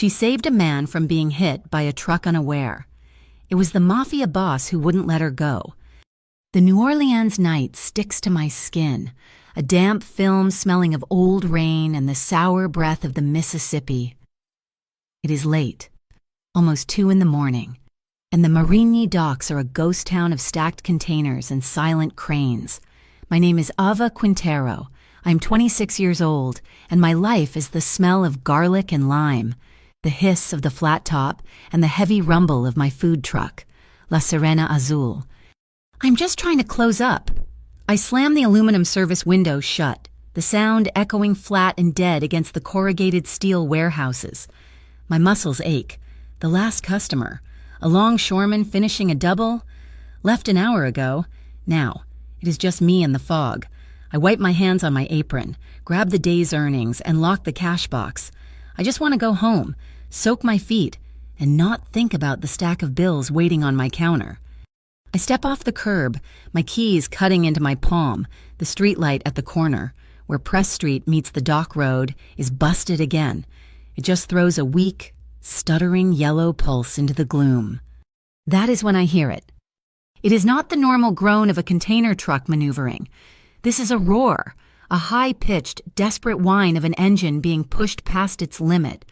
She saved a man from being hit by a truck unaware. It was the Mafia boss who wouldn't let her go. The New Orleans night sticks to my skin, a damp film smelling of old rain and the sour breath of the Mississippi. It is late, almost 2 a.m, and the Marigny docks are a ghost town of stacked containers and silent cranes. My name is Ava Quintero. I'm 26 years old, and my life is the smell of garlic and lime, the hiss of the flat top, and the heavy rumble of my food truck, La Sirena Azul. I'm just trying to close up. I slam the aluminum service window shut, the sound echoing flat and dead against the corrugated steel warehouses. My muscles ache. The last customer, a longshoreman finishing a double, left an hour ago. Now, it is just me and the fog. I wipe my hands on my apron, grab the day's earnings, and lock the cash box. I just want to go home, soak my feet, and not think about the stack of bills waiting on my counter. I step off the curb, my keys cutting into my palm. The streetlight at the corner, where Press Street meets the dock road, is busted again. It just throws a weak, stuttering yellow pulse into the gloom. That is when I hear it. It is not the normal groan of a container truck maneuvering. This is a roar, a high-pitched, desperate whine of an engine being pushed past its limit.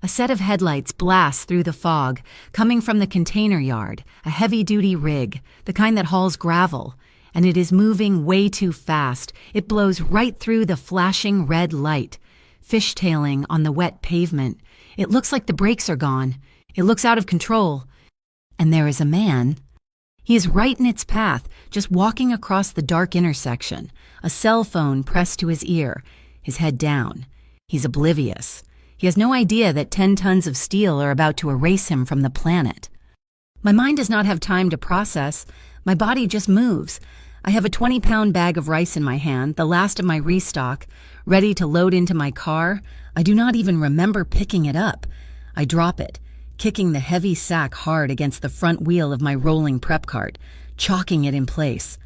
A set of headlights blasts through the fog, coming from the container yard, a heavy-duty rig, the kind that hauls gravel, and it is moving way too fast. It blows right through the flashing red light, fishtailing on the wet pavement. It looks like the brakes are gone. It looks out of control. And there is a man. He is right in its path, just walking across the dark intersection, a cell phone pressed to his ear, his head down. He's oblivious. He has no idea that 10 tons of steel are about to erase him from the planet. My mind does not have time to process. My body just moves. I have a 20-pound bag of rice in my hand, the last of my restock, ready to load into my car. I do not even remember picking it up. I drop it, kicking the heavy sack hard against the front wheel of my rolling prep cart, chalking it in place.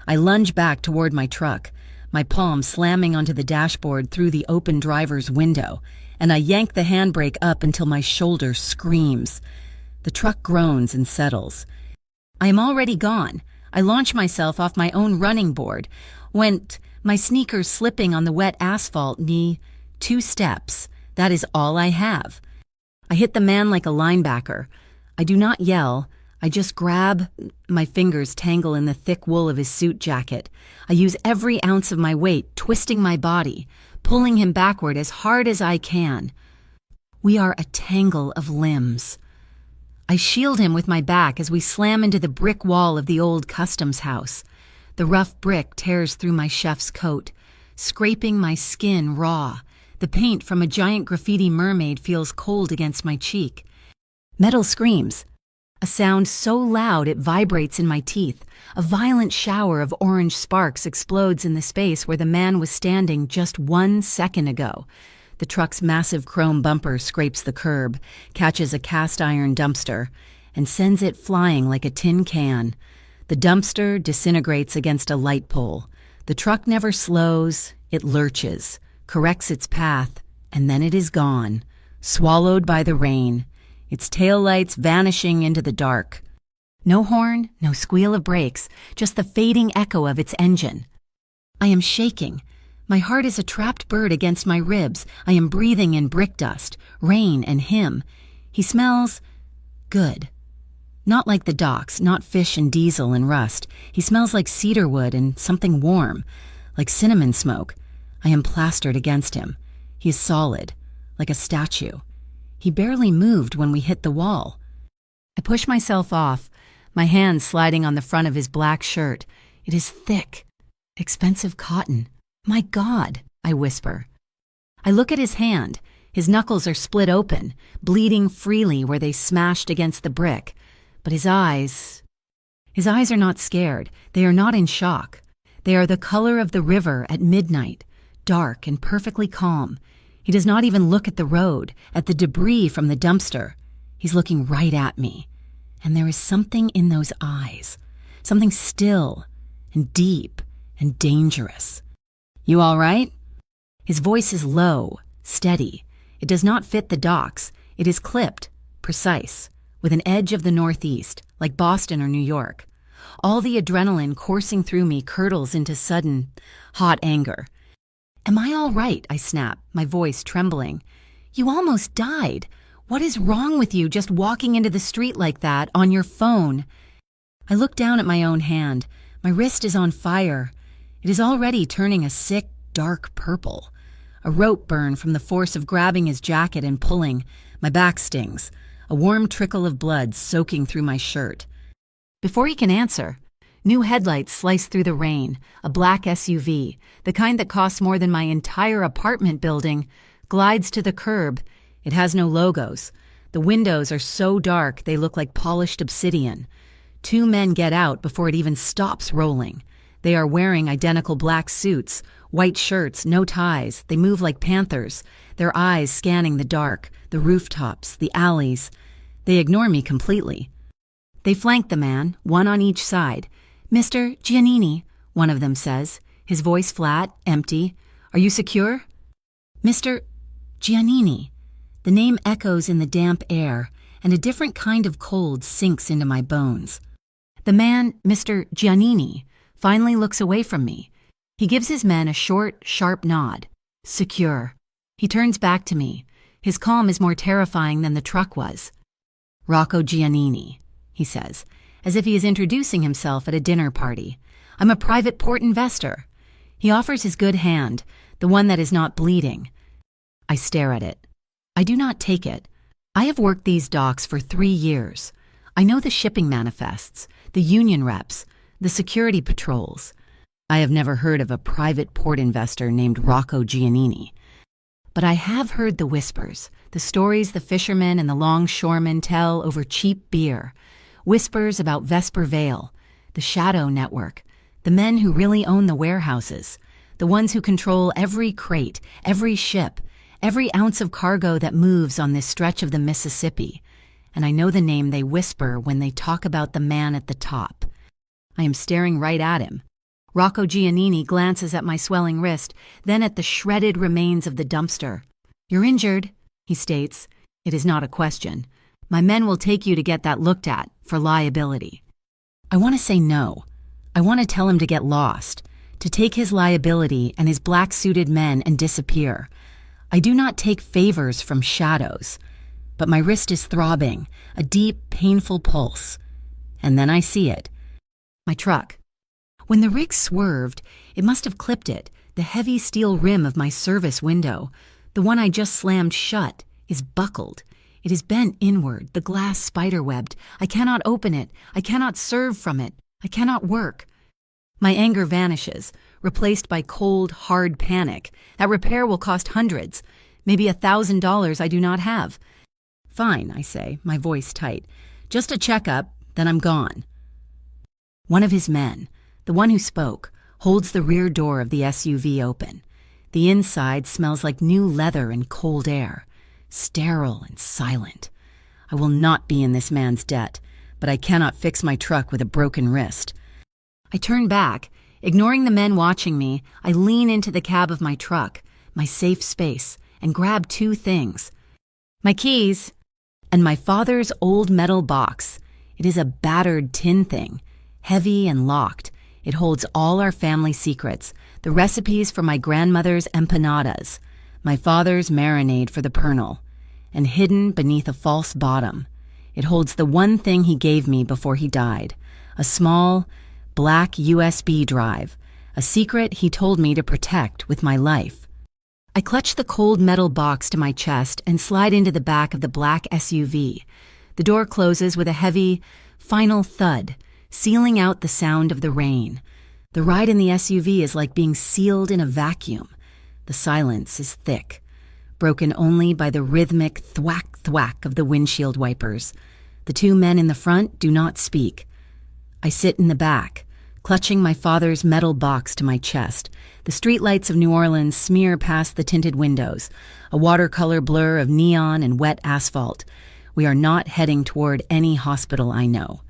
I lunge back toward my truck, my palm slamming onto the dashboard through the open driver's window, and I yank the handbrake up until my shoulder screams. The truck groans and settles. I am already gone. I launch myself off my own running board, went, my sneakers slipping on the wet asphalt, knee, 2 steps. That is all I have. I hit the man like a linebacker. I do not yell. I just grab. My fingers tangle in the thick wool of his suit jacket. I use every ounce of my weight, twisting my body, pulling him backward as hard as I can. We are a tangle of limbs. I shield him with my back as we slam into the brick wall of the old customs house. The rough brick tears through my chef's coat, scraping my skin raw. The paint from a giant graffiti mermaid feels cold against my cheek. Metal screams. A sound so loud it vibrates in my teeth. A violent shower of orange sparks explodes in the space where the man was standing just 1 second ago. The truck's massive chrome bumper scrapes the curb, catches a cast-iron dumpster, and sends it flying like a tin can. The dumpster disintegrates against a light pole. The truck never slows, it lurches, corrects its path, and then it is gone, swallowed by the rain, its taillights vanishing into the dark. No horn, no squeal of brakes, just the fading echo of its engine. I am shaking. My heart is a trapped bird against my ribs. I am breathing in brick dust, rain, and him. He smells good. Not like the docks, not fish and diesel and rust. He smells like cedarwood and something warm, like cinnamon smoke. I am plastered against him. He is solid, like a statue. He barely moved when we hit the wall. I push myself off, my hands sliding on the front of his black shirt. It is thick, expensive cotton. My God, I whisper. I look at his hand. His knuckles are split open, bleeding freely where they smashed against the brick. But his eyes are not scared. They are not in shock. They are the color of the river at midnight, dark and perfectly calm. He does not even look at the road, at the debris from the dumpster. He's looking right at me. And there is something in those eyes, something still and deep and dangerous. You all right? His voice is low, steady. It does not fit the docks. It is clipped, precise, with an edge of the Northeast, like Boston or New York. All the adrenaline coursing through me curdles into sudden, hot anger. "Am I all right?" I snap, my voice trembling. "You almost died. What is wrong with you just walking into the street like that on your phone?" I look down at my own hand. My wrist is on fire. It is already turning a sick, dark purple. A rope burn from the force of grabbing his jacket and pulling. My back stings, a warm trickle of blood soaking through my shirt. Before he can answer, new headlights slice through the rain. A black SUV, the kind that costs more than my entire apartment building, glides to the curb. It has no logos. The windows are so dark they look like polished obsidian. Two men get out before it even stops rolling. They are wearing identical black suits, white shirts, no ties. They move like panthers, their eyes scanning the dark, the rooftops, the alleys. They ignore me completely. They flank the man, one on each side. "Mr. Giannini," one of them says, his voice flat, empty. "Are you secure?" "Mr. Giannini." The name echoes in the damp air, and a different kind of cold sinks into my bones. The man, Mr. Giannini, finally looks away from me. He gives his men a short, sharp nod. Secure. He turns back to me. His calm is more terrifying than the truck was. "Rocco Giannini," he says, as if he is introducing himself at a dinner party. "I'm a private port investor." He offers his good hand, the one that is not bleeding. I stare at it. I do not take it. I have worked these docks for 3 years. I know the shipping manifests, the union reps, the security patrols. I have never heard of a private port investor named Rocco Giannini. But I have heard the whispers, the stories the fishermen and the longshoremen tell over cheap beer, whispers about Vesper Vale, the Shadow Network, the men who really own the warehouses, the ones who control every crate, every ship, every ounce of cargo that moves on this stretch of the Mississippi. And I know the name they whisper when they talk about the man at the top. I am staring right at him. Rocco Giannini glances at my swelling wrist, then at the shredded remains of the dumpster. "You're injured," he states. It is not a question. "My men will take you to get that looked at, for liability." I want to say no. I want to tell him to get lost, to take his liability and his black-suited men and disappear. I do not take favors from shadows. But my wrist is throbbing, a deep, painful pulse. And then I see it. My truck. When the rig swerved, it must have clipped it. The heavy steel rim of my service window, the one I just slammed shut, is buckled. It is bent inward, the glass spiderwebbed. I cannot open it. I cannot serve from it. I cannot work. My anger vanishes, replaced by cold, hard panic. That repair will cost hundreds, maybe $1,000 I do not have. "Fine," I say, my voice tight. "Just a checkup, then I'm gone." One of his men, the one who spoke, holds the rear door of the SUV open. The inside smells like new leather and cold air, sterile and silent. I will not be in this man's debt, but I cannot fix my truck with a broken wrist. I turn back. Ignoring the men watching me, I lean into the cab of my truck, my safe space, and grab 2 things. My keys and my father's old metal box. It is a battered tin thing, heavy and locked. It holds all our family secrets, the recipes for my grandmother's empanadas, my father's marinade for the pernil, and hidden beneath a false bottom, it holds the one thing he gave me before he died, a small, black USB drive, a secret he told me to protect with my life. I clutch the cold metal box to my chest and slide into the back of the black SUV. The door closes with a heavy, final thud, sealing out the sound of the rain. The ride in the SUV is like being sealed in a vacuum. The silence is thick, broken only by the rhythmic thwack-thwack of the windshield wipers. The 2 men in the front do not speak. I sit in the back, clutching my father's metal box to my chest. The streetlights of New Orleans smear past the tinted windows, a watercolor blur of neon and wet asphalt. We are not heading toward any hospital I know.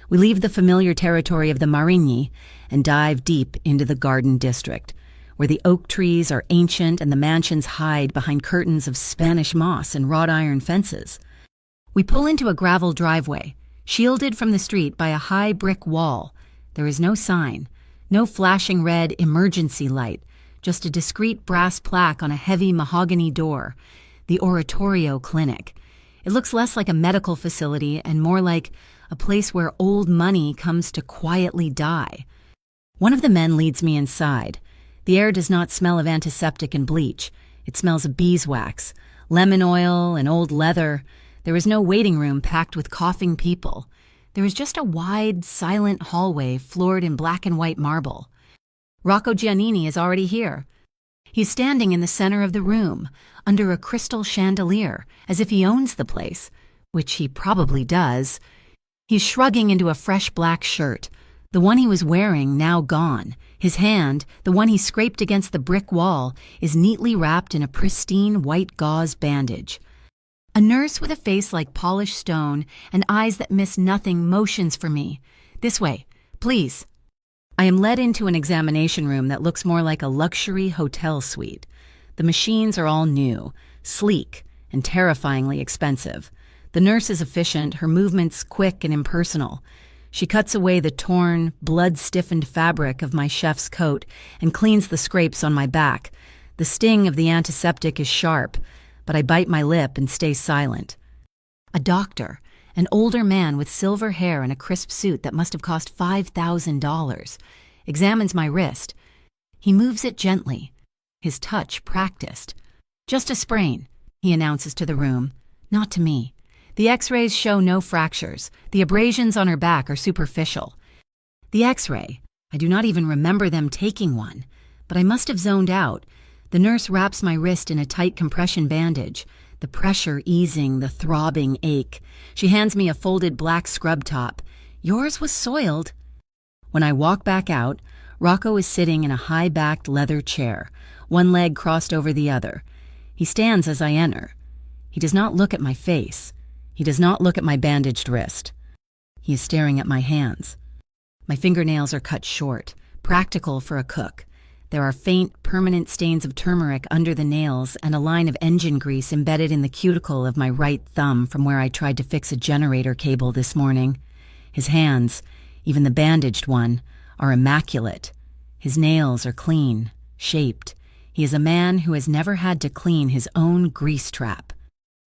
We leave the familiar territory of the Marigny and dive deep into the Garden District, where the oak trees are ancient and the mansions hide behind curtains of Spanish moss and wrought iron fences. We pull into a gravel driveway, shielded from the street by a high brick wall. There is no sign, no flashing red emergency light, just a discreet brass plaque on a heavy mahogany door. The Oratorio Clinic. It looks less like a medical facility and more like a place where old money comes to quietly die. One of the men leads me inside. The air does not smell of antiseptic and bleach. It smells of beeswax, lemon oil, and old leather. There is no waiting room packed with coughing people. There is just a wide, silent hallway floored in black and white marble. Rocco Giannini is already here. He's standing in the center of the room, under a crystal chandelier, as if he owns the place, which he probably does. He's shrugging into a fresh black shirt, the one he was wearing now gone. His hand, the one he scraped against the brick wall, is neatly wrapped in a pristine white gauze bandage. A nurse with a face like polished stone and eyes that miss nothing motions for me. This way, please. I am led into an examination room that looks more like a luxury hotel suite. The machines are all new, sleek, and terrifyingly expensive. The nurse is efficient, her movements quick and impersonal. She cuts away the torn, blood-stiffened fabric of my chef's coat and cleans the scrapes on my back. The sting of the antiseptic is sharp, but I bite my lip and stay silent. A doctor, an older man with silver hair and a crisp suit that must have cost $5,000, examines my wrist. He moves it gently, his touch practiced. "Just a sprain," he announces to the room, not to me. The x-rays show no fractures. The abrasions on her back are superficial. The x-ray, I do not even remember them taking one, but I must have zoned out. The nurse wraps my wrist in a tight compression bandage, the pressure easing the throbbing ache. She hands me a folded black scrub top. "Yours was soiled." When I walk back out, Rocco is sitting in a high-backed leather chair, one leg crossed over the other. He stands as I enter. He does not look at my face. He does not look at my bandaged wrist. He is staring at my hands. My fingernails are cut short, practical for a cook. There are faint, permanent stains of turmeric under the nails and a line of engine grease embedded in the cuticle of my right thumb from where I tried to fix a generator cable this morning. His hands, even the bandaged one, are immaculate. His nails are clean, shaped. He is a man who has never had to clean his own grease trap.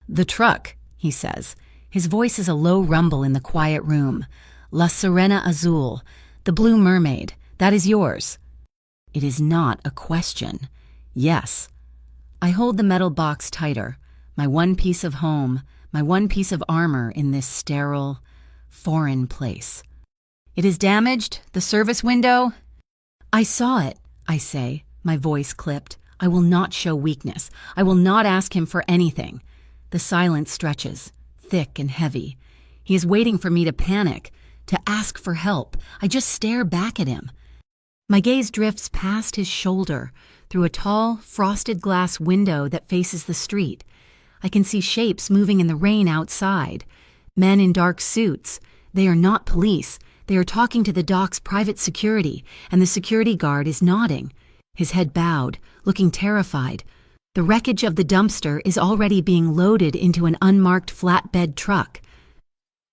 "The truck," he says. His voice is a low rumble in the quiet room. "La Sirena Azul, the Blue Mermaid, that is yours." It is not a question. Yes. I hold the metal box tighter, my one piece of home, my one piece of armor in this sterile, foreign place. "It is damaged, the service window?" "I saw it," I say, my voice clipped. I will not show weakness. I will not ask him for anything. The silence stretches, thick and heavy. He is waiting for me to panic, to ask for help. I just stare back at him. My gaze drifts past his shoulder, through a tall, frosted glass window that faces the street. I can see shapes moving in the rain outside. Men in dark suits. They are not police. They are talking to the dock's private security, and the security guard is nodding, his head bowed, looking terrified. The wreckage of the dumpster is already being loaded into an unmarked flatbed truck.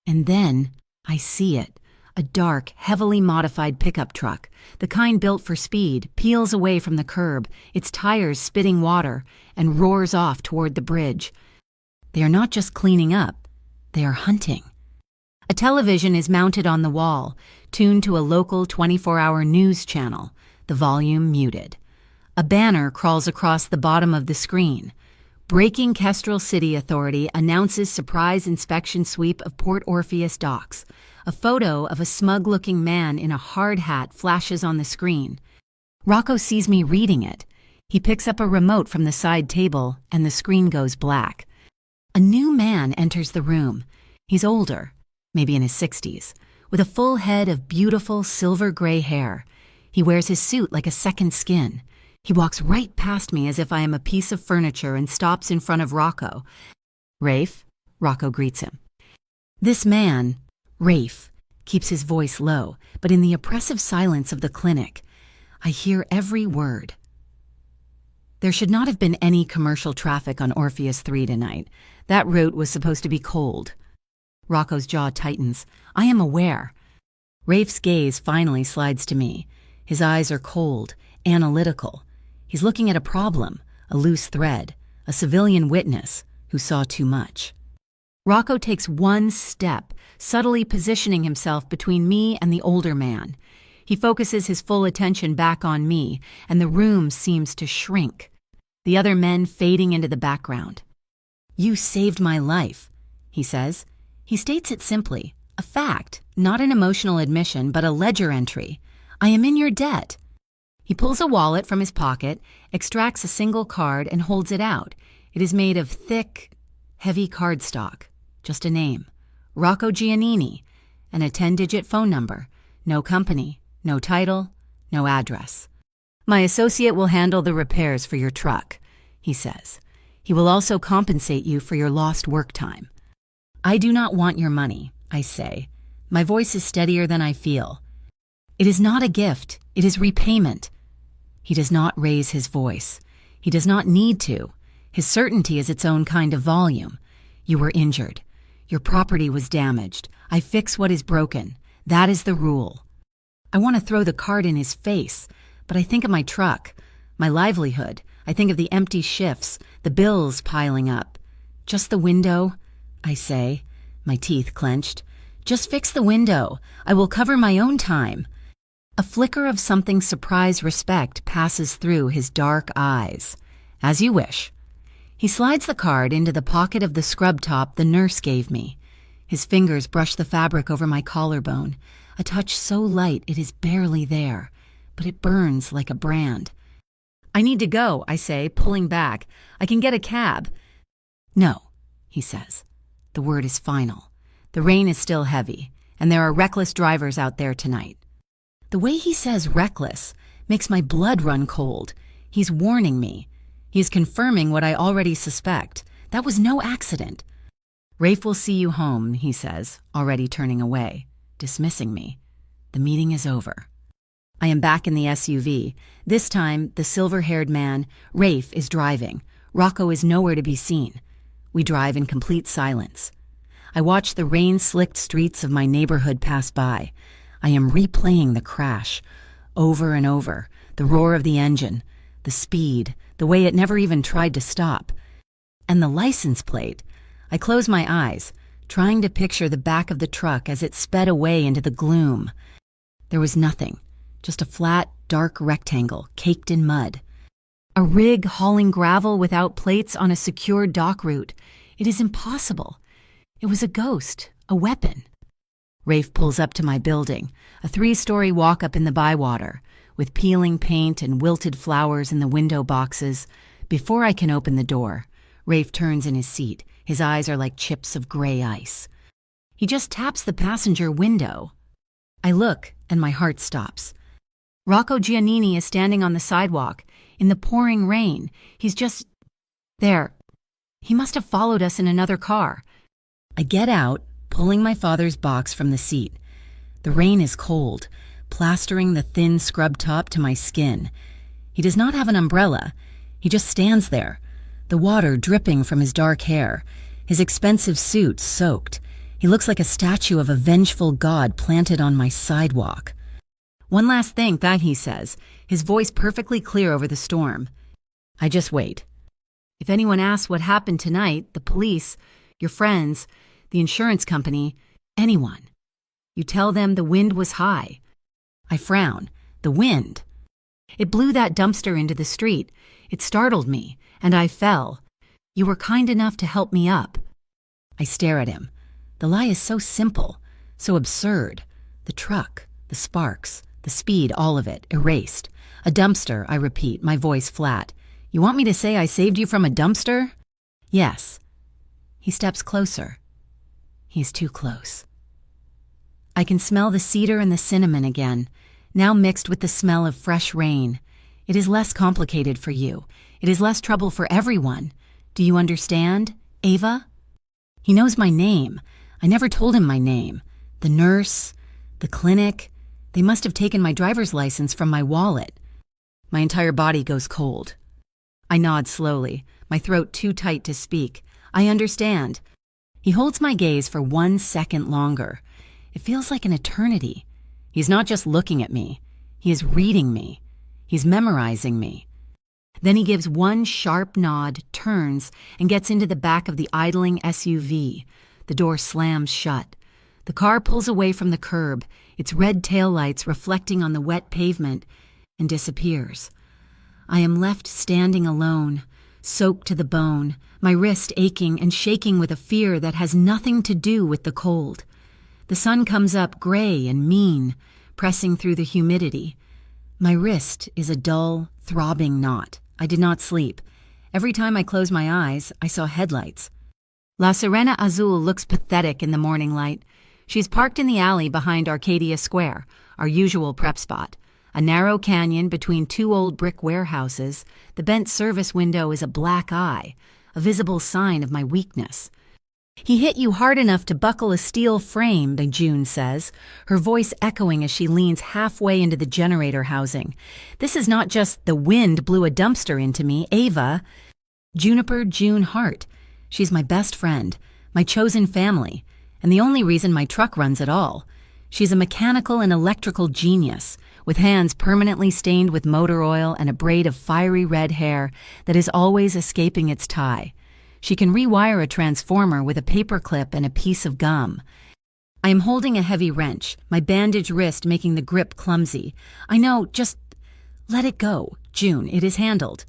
And then I see it. A dark, heavily modified pickup truck, the kind built for speed, peels away from the curb, its tires spitting water, and roars off toward the bridge. They are not just cleaning up, they are hunting. A television is mounted on the wall, tuned to a local 24-hour news channel, the volume muted. A banner crawls across the bottom of the screen. Breaking Kestrel City Authority announces surprise inspection sweep of Port Orpheus docks. A photo of a smug-looking man in a hard hat flashes on the screen. Rocco sees me reading it. He picks up a remote from the side table, and the screen goes black. A new man enters the room. He's older, maybe in his 60s, with a full head of beautiful silver-gray hair. He wears his suit like a second skin. He walks right past me as if I am a piece of furniture and stops in front of Rocco. "Rafe," Rocco greets him. This man, Rafe, keeps his voice low, but in the oppressive silence of the clinic, I hear every word. There should not have been any commercial traffic on Orpheus 3 tonight. That route was supposed to be cold. Rocco's jaw tightens. I am aware. Rafe's gaze finally slides to me. His eyes are cold, analytical. He's looking at a problem, a loose thread, a civilian witness who saw too much. Rocco takes one step, subtly positioning himself between me and the older man. He focuses his full attention back on me, and the room seems to shrink, the other men fading into the background. You saved my life, he says. He states it simply, a fact, not an emotional admission, but a ledger entry. I am in your debt. He pulls a wallet from his pocket, extracts a single card, and holds it out. It is made of thick, heavy cardstock. Just a name, Rocco Giannini, and a 10-digit phone number. No company, no title, no address. My associate will handle the repairs for your truck, he says. He will also compensate you for your lost work time. I do not want your money, I say. My voice is steadier than I feel. It is not a gift, it is repayment. He does not raise his voice. He does not need to. His certainty is its own kind of volume. You were injured. Your property was damaged. I fix what is broken. That is the rule. I want to throw the card in his face, but I think of my truck, my livelihood. I think of the empty shifts, the bills piling up. Just the window, I say, my teeth clenched. Just fix the window. I will cover my own time. A flicker of something surprised respect passes through his dark eyes. As you wish. He slides the card into the pocket of the scrub top the nurse gave me. His fingers brush the fabric over my collarbone, a touch so light it is barely there, but it burns like a brand. I need to go, I say, pulling back. I can get a cab. No, he says. The word is final. The rain is still heavy, and there are reckless drivers out there tonight. The way he says reckless makes my blood run cold. He's warning me. He is confirming what I already suspect. That was no accident. Rafe will see you home, he says, already turning away, dismissing me. The meeting is over. I am back in the SUV. This time, the silver-haired man, Rafe, is driving. Rocco is nowhere to be seen. We drive in complete silence. I watch the rain-slicked streets of my neighborhood pass by. I am replaying the crash, over and over, the roar of the engine, the speed, the way it never even tried to stop. And the license plate. I close my eyes, trying to picture the back of the truck as it sped away into the gloom. There was nothing, just a flat, dark rectangle caked in mud. A rig hauling gravel without plates on a secure dock route. It is impossible. It was a ghost, a weapon. Rafe pulls up to my building, a 3-story walk-up in the bywater, with peeling paint and wilted flowers in the window boxes. Before I can open the door, Rafe turns in his seat. His eyes are like chips of gray ice. He just taps the passenger window. I look, and my heart stops. Rocco Giannini is standing on the sidewalk, in the pouring rain. He's just there. He must have followed us in another car. I get out, pulling my father's box from the seat. The rain is cold, plastering the thin scrub top to my skin. He does not have an umbrella. He just stands there, the water dripping from his dark hair, his expensive suit soaked. He looks like a statue of a vengeful god planted on my sidewalk. One last thing, that he says, his voice perfectly clear over the storm. I just wait. If anyone asks what happened tonight, the police, your friends, the insurance company, anyone, you tell them the wind was high. I frown. The wind. It blew that dumpster into the street. It startled me, and I fell. You were kind enough to help me up. I stare at him. The lie is so simple, so absurd. The truck, the sparks, the speed, all of it, erased. A dumpster, I repeat, my voice flat. You want me to say I saved you from a dumpster? Yes. He steps closer. He's too close. I can smell the cedar and the cinnamon again, now mixed with the smell of fresh rain. It is less complicated for you. It is less trouble for everyone. Do you understand, Ava? He knows my name. I never told him my name. The nurse, the clinic, they must have taken my driver's license from my wallet. My entire body goes cold. I nod slowly, my throat too tight to speak. I understand. He holds my gaze for 1 second longer. It feels like an eternity. He's not just looking at me. He is reading me. He's memorizing me. Then he gives one sharp nod, turns, and gets into the back of the idling SUV. The door slams shut. The car pulls away from the curb, its red taillights reflecting on the wet pavement, and disappears. I am left standing alone, soaked to the bone, my wrist aching and shaking with a fear that has nothing to do with the cold. The sun comes up gray and mean, pressing through the humidity. My wrist is a dull, throbbing knot. I did not sleep. Every time I closed my eyes, I saw headlights. La Sirena Azul looks pathetic in the morning light. She's parked in the alley behind Arcadia Square, our usual prep spot. A narrow canyon between 2 old brick warehouses, the bent service window is a black eye, a visible sign of my weakness. He hit you hard enough to buckle a steel frame, June says, her voice echoing as she leans halfway into the generator housing. This is not just the wind blew a dumpster into me, Ava. Juniper June Hart. She's my best friend, my chosen family, and the only reason my truck runs at all. She's a mechanical and electrical genius, with hands permanently stained with motor oil and a braid of fiery red hair that is always escaping its tie. She can rewire a transformer with a paperclip and a piece of gum. I am holding a heavy wrench, my bandaged wrist making the grip clumsy. I know, just let it go, June, it is handled.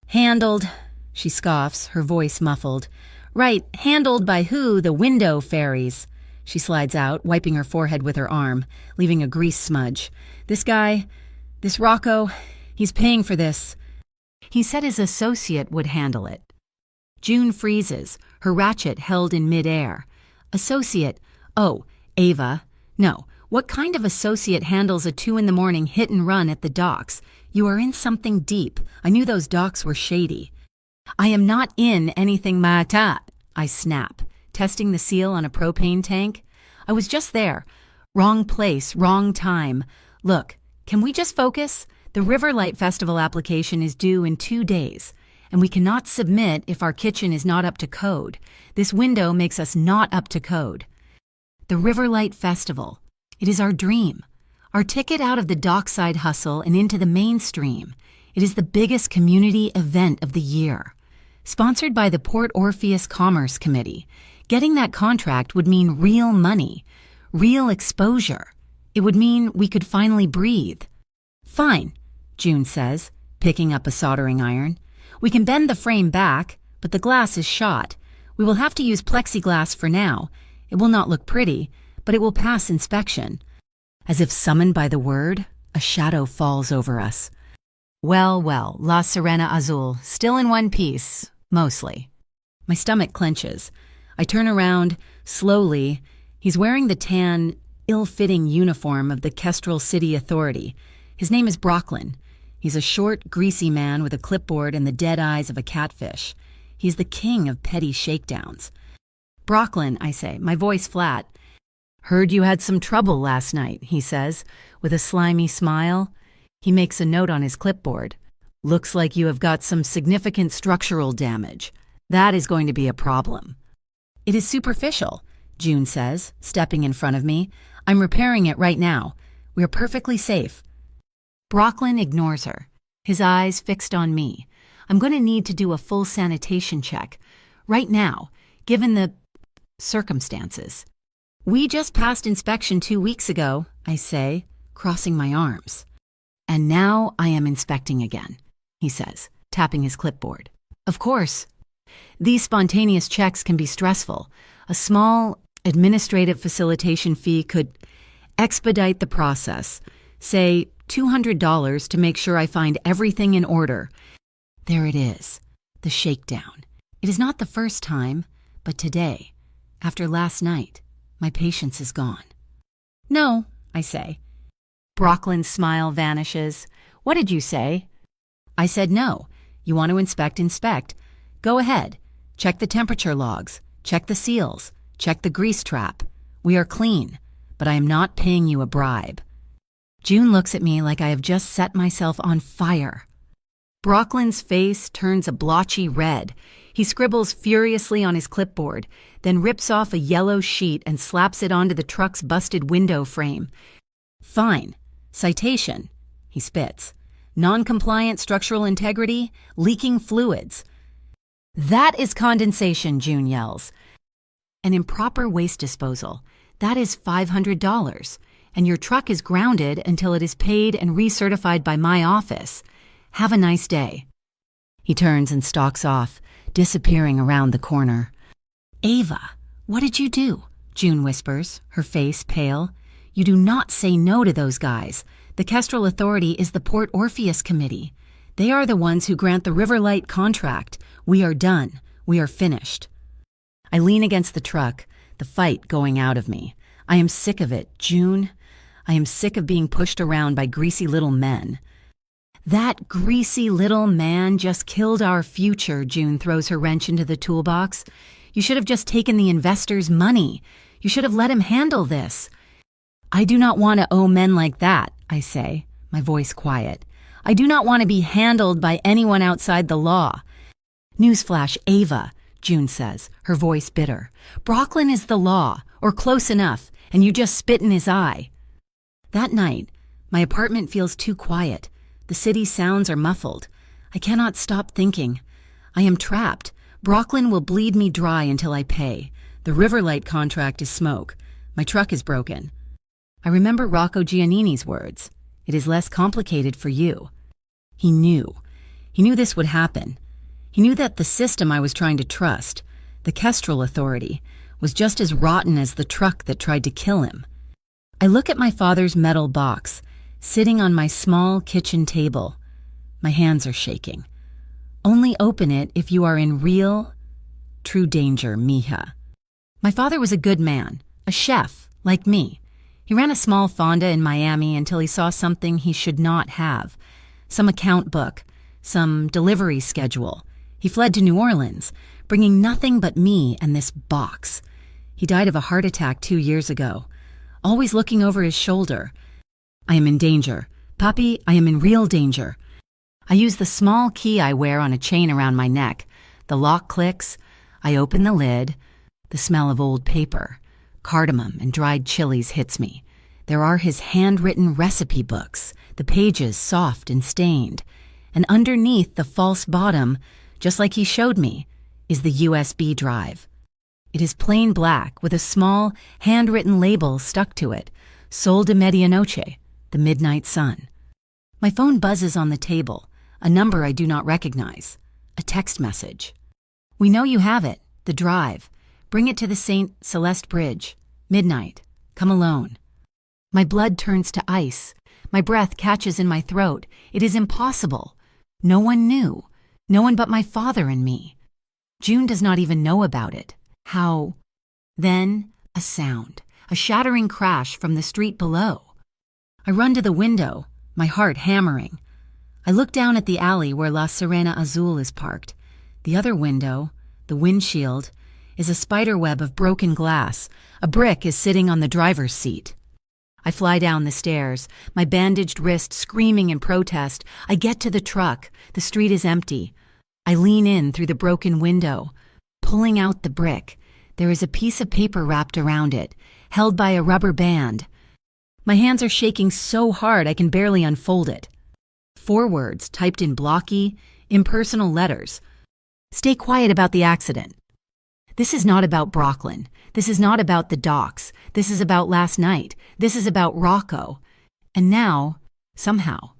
Handled, she scoffs, her voice muffled. Right, handled by who? The window fairies. She slides out, wiping her forehead with her arm, leaving a grease smudge. This guy, this Rocco, he's paying for this. He said his associate would handle it. June freezes, her ratchet held in midair. Associate, oh, Ava. No, what kind of associate handles a 2 a.m. hit and run at the docks? You are in something deep. I knew those docks were shady. I am not in anything mata, I snap, testing the seal on a propane tank. I was just there. Wrong place, wrong time. Look, can we just focus? The Riverlight Festival application is due in 2 days, and we cannot submit if our kitchen is not up to code. This window makes us not up to code. The Riverlight Festival. It is our dream. Our ticket out of the dockside hustle and into the mainstream. It is the biggest community event of the year. Sponsored by the Port Orpheus Commerce Committee, getting that contract would mean real money, real exposure. It would mean we could finally breathe. Fine, June says, picking up a soldering iron. We can bend the frame back, but the glass is shot. We will have to use plexiglass for now. It will not look pretty, but it will pass inspection. As if summoned by the word, a shadow falls over us. Well, La Sirena Azul, still in one piece, mostly. My stomach clenches. I turn around, slowly. He's wearing the tan, ill-fitting uniform of the Kestrel City Authority. His name is Brocklin. He's a short, greasy man with a clipboard and the dead eyes of a catfish. He's the king of petty shakedowns. Brocklin, I say, my voice flat. Heard you had some trouble last night, he says, with a slimy smile. He makes a note on his clipboard. Looks like you have got some significant structural damage. That is going to be a problem. It is superficial, June says, stepping in front of me. I'm repairing it right now. We are perfectly safe. Brocklin ignores her, his eyes fixed on me. I'm going to need to do a full sanitation check. Right now, given the circumstances. We just passed inspection 2 weeks ago, I say, crossing my arms. And now I am inspecting again, he says, tapping his clipboard. Of course. These spontaneous checks can be stressful. A small administrative facilitation fee could expedite the process. Say $200 to make sure I find everything in order. There it is, the shakedown. It is not the first time, but today, after last night, my patience is gone. No, I say. Brocklin's smile vanishes. What did you say? I said no. You want to inspect. Go ahead. Check the temperature logs. Check the seals. Check the grease trap. We are clean, but I am not paying you a bribe. June looks at me like I have just set myself on fire. Brocklin's face turns a blotchy red. He scribbles furiously on his clipboard, then rips off a yellow sheet and slaps it onto the truck's busted window frame. Fine. Citation. He spits. Non-compliant structural integrity, leaking fluids. That is condensation, June yells. An improper waste disposal. That is $500, and your truck is grounded until it is paid and recertified by my office. Have a nice day. He turns and stalks off, disappearing around the corner. Ava, what did you do? June whispers, her face pale. You do not say no to those guys. The Kestrel Authority is the Port Orpheus Committee. They are the ones who grant the Riverlight contract. We are done. We are finished. I lean against the truck, the fight going out of me. I am sick of it, June. I am sick of being pushed around by greasy little men. That greasy little man just killed our future, June throws her wrench into the toolbox. You should have just taken the investors' money. You should have let him handle this. I do not want to owe men like that, I say, my voice quiet. I do not want to be handled by anyone outside the law. Newsflash, Ava, June says, her voice bitter. Brocklin is the law, or close enough, and you just spit in his eye. That night, my apartment feels too quiet. The city's sounds are muffled. I cannot stop thinking. I am trapped. Brocklin will bleed me dry until I pay. The Riverlight contract is smoke. My truck is broken. I remember Rocco Giannini's words. It is less complicated for you. He knew. He knew this would happen. He knew that the system I was trying to trust, the Kestrel Authority, was just as rotten as the truck that tried to kill him. I look at my father's metal box, sitting on my small kitchen table. My hands are shaking. Only open it if you are in real, true danger, mija. My father was a good man, a chef, like me. He ran a small fonda in Miami until he saw something he should not have. Some account book, some delivery schedule. He fled to New Orleans, bringing nothing but me and this box. He died of a heart attack 2 years ago, always looking over his shoulder. I am in danger. Papi, I am in real danger. I use the small key I wear on a chain around my neck. The lock clicks. I open the lid. The smell of old paper, cardamom and dried chilies hits me. There are his handwritten recipe books, the pages soft and stained. And underneath the false bottom, just like he showed me, is the USB drive. It is plain black with a small, handwritten label stuck to it, Sol de Medianoche, the midnight sun. My phone buzzes on the table, a number I do not recognize, a text message. We know you have it, the drive. Bring it to the St. Celeste Bridge. Midnight. Come alone. My blood turns to ice. My breath catches in my throat. It is impossible. No one knew. No one but my father and me. June does not even know about it. How? Then, a sound. A shattering crash from the street below. I run to the window, my heart hammering. I look down at the alley where La Sirena Azul is parked. The other window, the windshield, is a spiderweb of broken glass. A brick is sitting on the driver's seat. I fly down the stairs, my bandaged wrist screaming in protest. I get to the truck. The street is empty. I lean in through the broken window, pulling out the brick. There is a piece of paper wrapped around it, held by a rubber band. My hands are shaking so hard I can barely unfold it. 4 words typed in blocky, impersonal letters. Stay quiet about the accident. This is not about Brocklin. This is not about the docks. This is about last night. This is about Rocco. And now, somehow,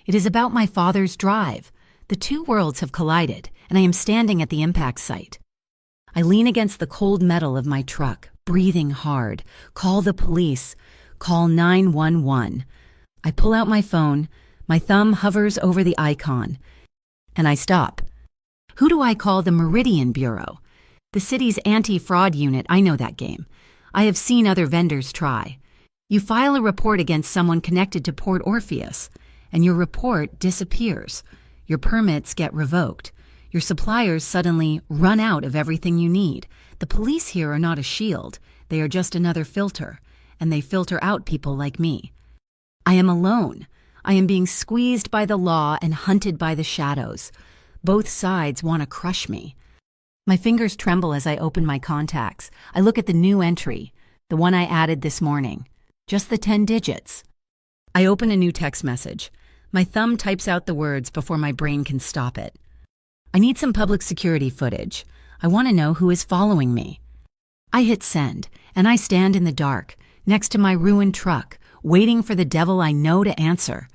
it is about my father's drive. The two worlds have collided, and I am standing at the impact site. I lean against the cold metal of my truck, breathing hard. Call the police. Call 911. I pull out my phone. My thumb hovers over the icon. And I stop. Who do I call? The Meridian Bureau. The city's anti-fraud unit. I know that game. I have seen other vendors try. You file a report against someone connected to Port Orpheus, and your report disappears. Your permits get revoked. Your suppliers suddenly run out of everything you need. The police here are not a shield. They are just another filter, and they filter out people like me. I am alone. I am being squeezed by the law and hunted by the shadows. Both sides want to crush me. My fingers tremble as I open my contacts. I look at the new entry, the one I added this morning. Just the 10 digits. I open a new text message. My thumb types out the words before my brain can stop it. I need some public security footage. I want to know who is following me. I hit send, and I stand in the dark, next to my ruined truck, waiting for the devil I know to answer.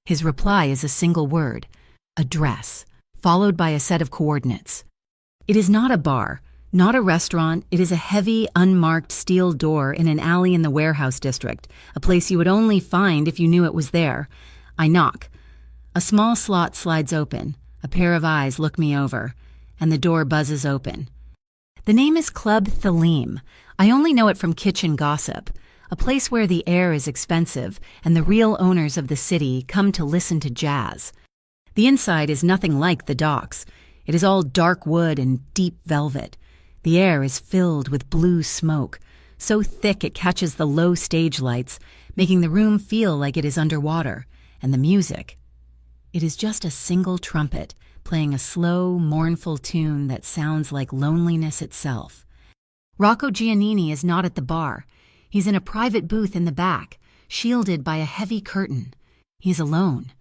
His reply is a single word, address, followed by a set of coordinates. It is not a bar, not a restaurant. It is a heavy, unmarked steel door in an alley in the warehouse district, a place you would only find if you knew it was there. I knock. A small slot slides open. A pair of eyes look me over, and the door buzzes open. The name is Club Thalim. I only know it from kitchen gossip, a place where the air is expensive and the real owners of the city come to listen to jazz. The inside is nothing like the docks. It is all dark wood and deep velvet. The air is filled with blue smoke, so thick it catches the low stage lights, making the room feel like it is underwater. And the music. It is just a single trumpet playing a slow, mournful tune that sounds like loneliness itself. Rocco Giannini is not at the bar. He's in a private booth in the back, shielded by a heavy curtain. He's alone.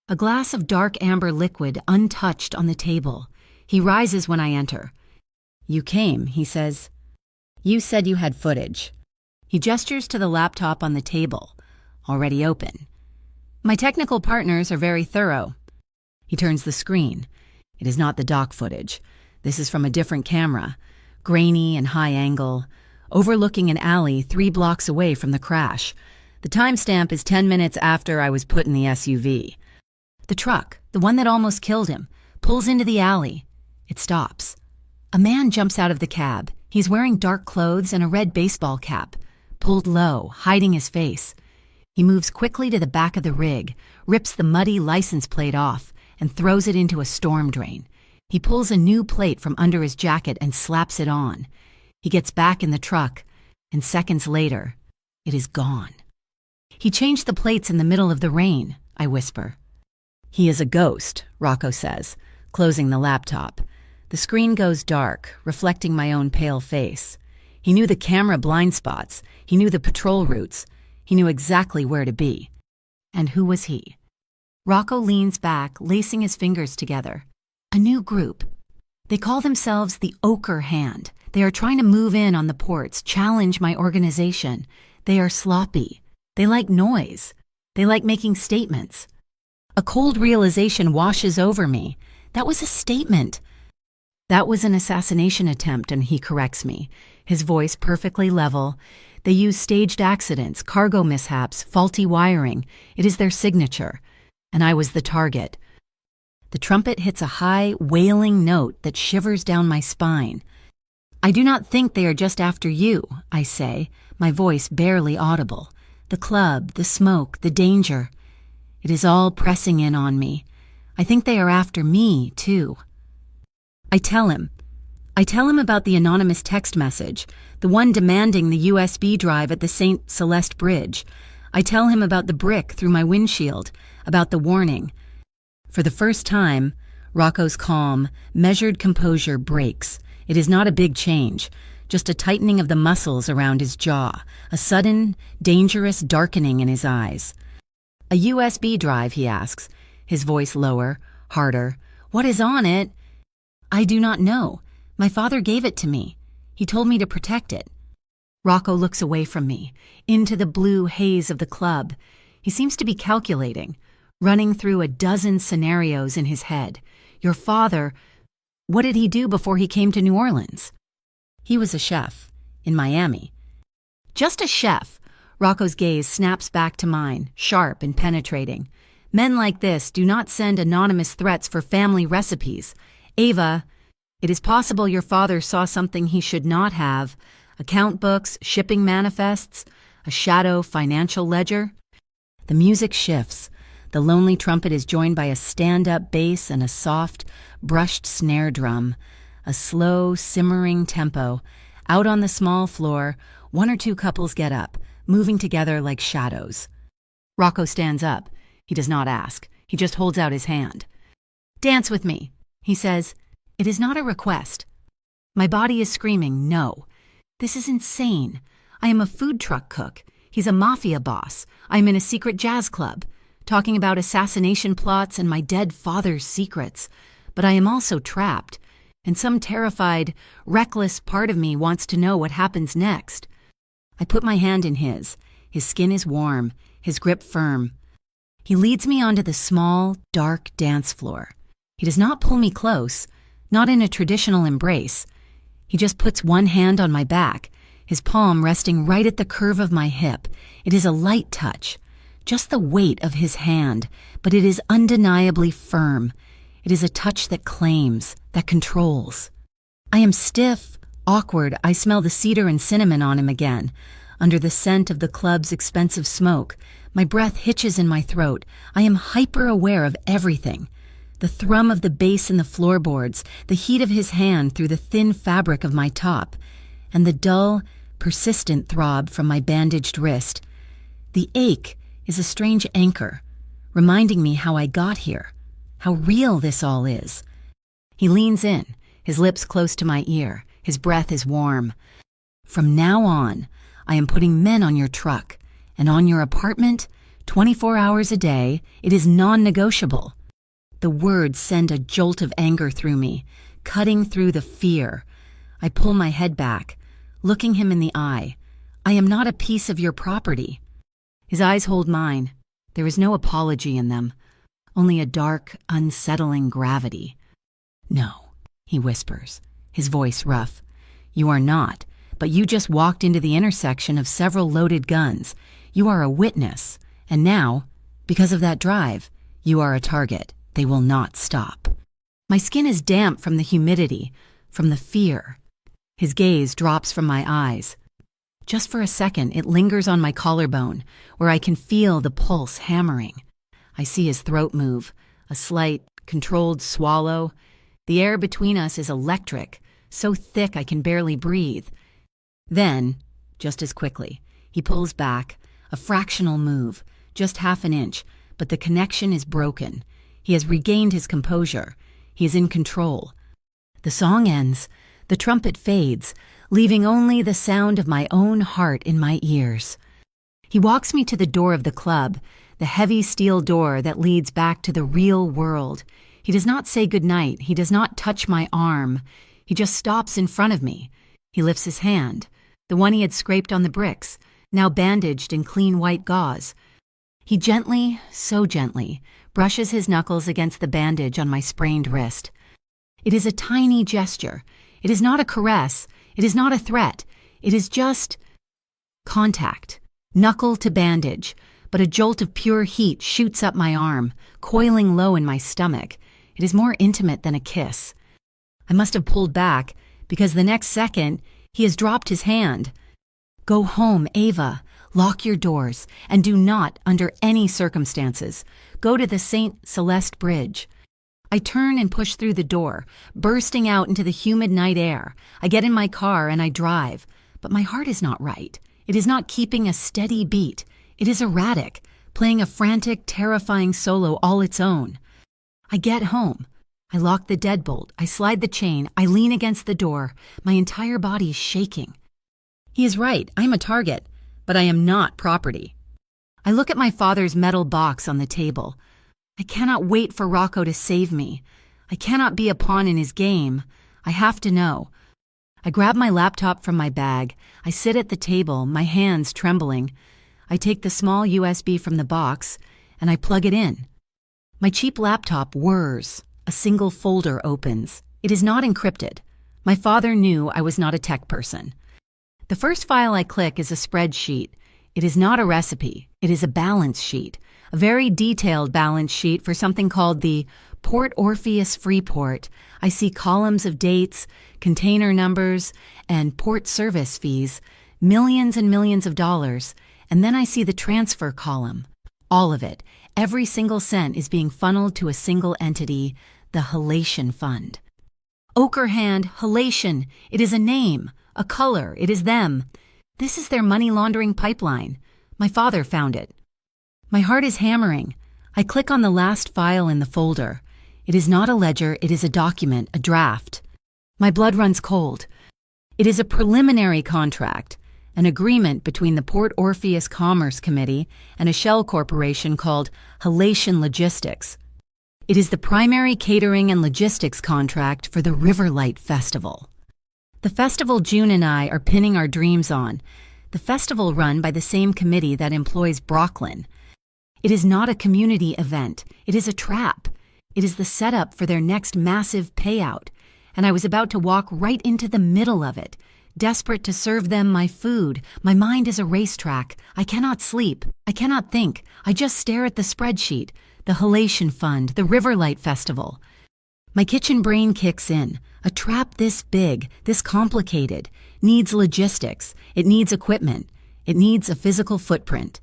A glass of dark amber liquid untouched on the table. He rises when I enter. "You came," he says. "You said you had footage." He gestures to the laptop on the table, already open. "My technical partners are very thorough." He turns the screen. It is not the dock footage. This is from a different camera, grainy and high angle, overlooking an alley 3 blocks away from the crash. The timestamp is 10 minutes after I was put in the SUV. The truck, the one that almost killed him, pulls into the alley. It stops. A man jumps out of the cab. He's wearing dark clothes and a red baseball cap, pulled low, hiding his face. He moves quickly to the back of the rig, rips the muddy license plate off, and throws it into a storm drain. He pulls a new plate from under his jacket and slaps it on. He gets back in the truck, and seconds later, it is gone. "He changed the plates in the middle of the rain," I whisper. "He is a ghost," Rocco says, closing the laptop. The screen goes dark, reflecting my own pale face. He knew the camera blind spots. He knew the patrol routes. He knew exactly where to be. And who was he? Rocco leans back, lacing his fingers together. A new group. They call themselves the Ochre Hand. They are trying to move in on the ports, challenge my organization. They are sloppy. They like noise. They like making statements. A cold realization washes over me. That was a statement. "That was an assassination attempt," and he corrects me, his voice perfectly level. "They use staged accidents, cargo mishaps, faulty wiring. It is their signature. And I was the target." The trumpet hits a high, wailing note that shivers down my spine. "I do not think they are just after you," I say, my voice barely audible. "The club, the smoke, the danger. It is all pressing in on me. I think they are after me, too." I tell him about the anonymous text message, the one demanding the USB drive at the St. Celeste Bridge. I tell him about the brick through my windshield, about the warning. For the first time, Rocco's calm, measured composure breaks. It is not a big change, just a tightening of the muscles around his jaw, a sudden, dangerous darkening in his eyes. "A USB drive," he asks, his voice lower, harder. "What is on it?" "I do not know. My father gave it to me. He told me to protect it." Rocco looks away from me, into the blue haze of the club. He seems to be calculating, running through a dozen scenarios in his head. "Your father, what did he do before he came to New Orleans?" "He was a chef, in Miami." "Just a chef." Rocco's gaze snaps back to mine, sharp and penetrating. "Men like this do not send anonymous threats for family recipes. Ava, it is possible your father saw something he should not have. Account books, shipping manifests, a shadow financial ledger." The music shifts. The lonely trumpet is joined by a stand-up bass and a soft, brushed snare drum. A slow, simmering tempo. Out on the small floor, 1 or 2 couples get up, moving together like shadows. Rocco stands up. He does not ask. He just holds out his hand. "Dance with me," he says. It is not a request. My body is screaming, no. This is insane. I am a food truck cook. He's a mafia boss. I am in a secret jazz club, talking about assassination plots and my dead father's secrets. But I am also trapped, and some terrified, reckless part of me wants to know what happens next. I put my hand in his. His skin is warm, his grip firm. He leads me onto the small, dark dance floor. He does not pull me close, not in a traditional embrace. He just puts one hand on my back, his palm resting right at the curve of my hip. It is a light touch, just the weight of his hand, but it is undeniably firm. It is a touch that claims, that controls. I am stiff, awkward. I smell the cedar and cinnamon on him again. Under the scent of the club's expensive smoke, my breath hitches in my throat. I am hyper-aware of everything. The thrum of the bass in the floorboards, the heat of his hand through the thin fabric of my top, and the dull, persistent throb from my bandaged wrist. The ache is a strange anchor, reminding me how I got here, how real this all is. He leans in, his lips close to my ear. His breath is warm. "From now on, I am putting men on your truck, and on your apartment, 24 hours a day. It is non-negotiable." The words send a jolt of anger through me, cutting through the fear. I pull my head back, looking him in the eye. "I am not a piece of your property." His eyes hold mine. There is no apology in them, only a dark, unsettling gravity. "No," he whispers, his voice rough. "You are not, but you just walked into the intersection of several loaded guns. You are a witness, and now, because of that drive, you are a target. They will not stop." My skin is damp from the humidity, from the fear. His gaze drops from my eyes. Just for a second, it lingers on my collarbone, where I can feel the pulse hammering. I see his throat move, a slight, controlled swallow. The air between us is electric, so thick I can barely breathe. Then, just as quickly, he pulls back, a fractional move, just half an inch, but the connection is broken. He has regained his composure. He is in control. The song ends. The trumpet fades, leaving only the sound of my own heart in my ears. He walks me to the door of the club, the heavy steel door that leads back to the real world. He does not say goodnight. He does not touch my arm. He just stops in front of me. He lifts his hand, the one he had scraped on the bricks, now bandaged in clean white gauze. He gently, so gently, brushes his knuckles against the bandage on my sprained wrist. It is a tiny gesture. It is not a caress. It is not a threat. It is just contact, knuckle to bandage, but a jolt of pure heat shoots up my arm, coiling low in my stomach. It is more intimate than a kiss. I must have pulled back, because the next second, he has dropped his hand. "Go home, Ava. Lock your doors, and do not, under any circumstances, go to the St. Celeste Bridge." I turn and push through the door, bursting out into the humid night air. I get in my car and I drive, but my heart is not right. It is not keeping a steady beat. It is erratic, playing a frantic, terrifying solo all its own. I get home. I lock the deadbolt. I slide the chain. I lean against the door, my entire body shaking. He is right. I am a target, but I am not property. I look at my father's metal box on the table. I cannot wait for Rocco to save me. I cannot be a pawn in his game. I have to know. I grab my laptop from my bag. I sit at the table, my hands trembling. I take the small USB from the box, and I plug it in. My cheap laptop whirs. A single folder opens. It is not encrypted. My father knew I was not a tech person. The first file I click is a spreadsheet. It is not a recipe. It is a balance sheet, a very detailed balance sheet for something called the Port Orpheus Freeport. I see columns of dates, container numbers, and port service fees, millions and millions of dollars, and then I see the transfer column. All of it, every single cent is being funneled to a single entity, the Halation Fund. Oakerhand, Halation, it is a name, a color, it is them. This is their money laundering pipeline. My father found it. My heart is hammering. I click on the last file in the folder. It is not a ledger, it is a document, a draft. My blood runs cold. It is a preliminary contract, an agreement between the Port Orpheus Commerce Committee and a shell corporation called Halation Logistics. It is the primary catering and logistics contract for the Riverlight Festival. The festival June and I are pinning our dreams on. The festival run by the same committee that employs Brooklyn. It is not a community event. It is a trap. It is the setup for their next massive payout. And I was about to walk right into the middle of it, desperate to serve them my food. My mind is a racetrack. I cannot sleep. I cannot think. I just stare at the spreadsheet, the Halation Fund, the Riverlight Festival. My kitchen brain kicks in. A trap this big, this complicated, needs logistics. It needs equipment. It needs a physical footprint.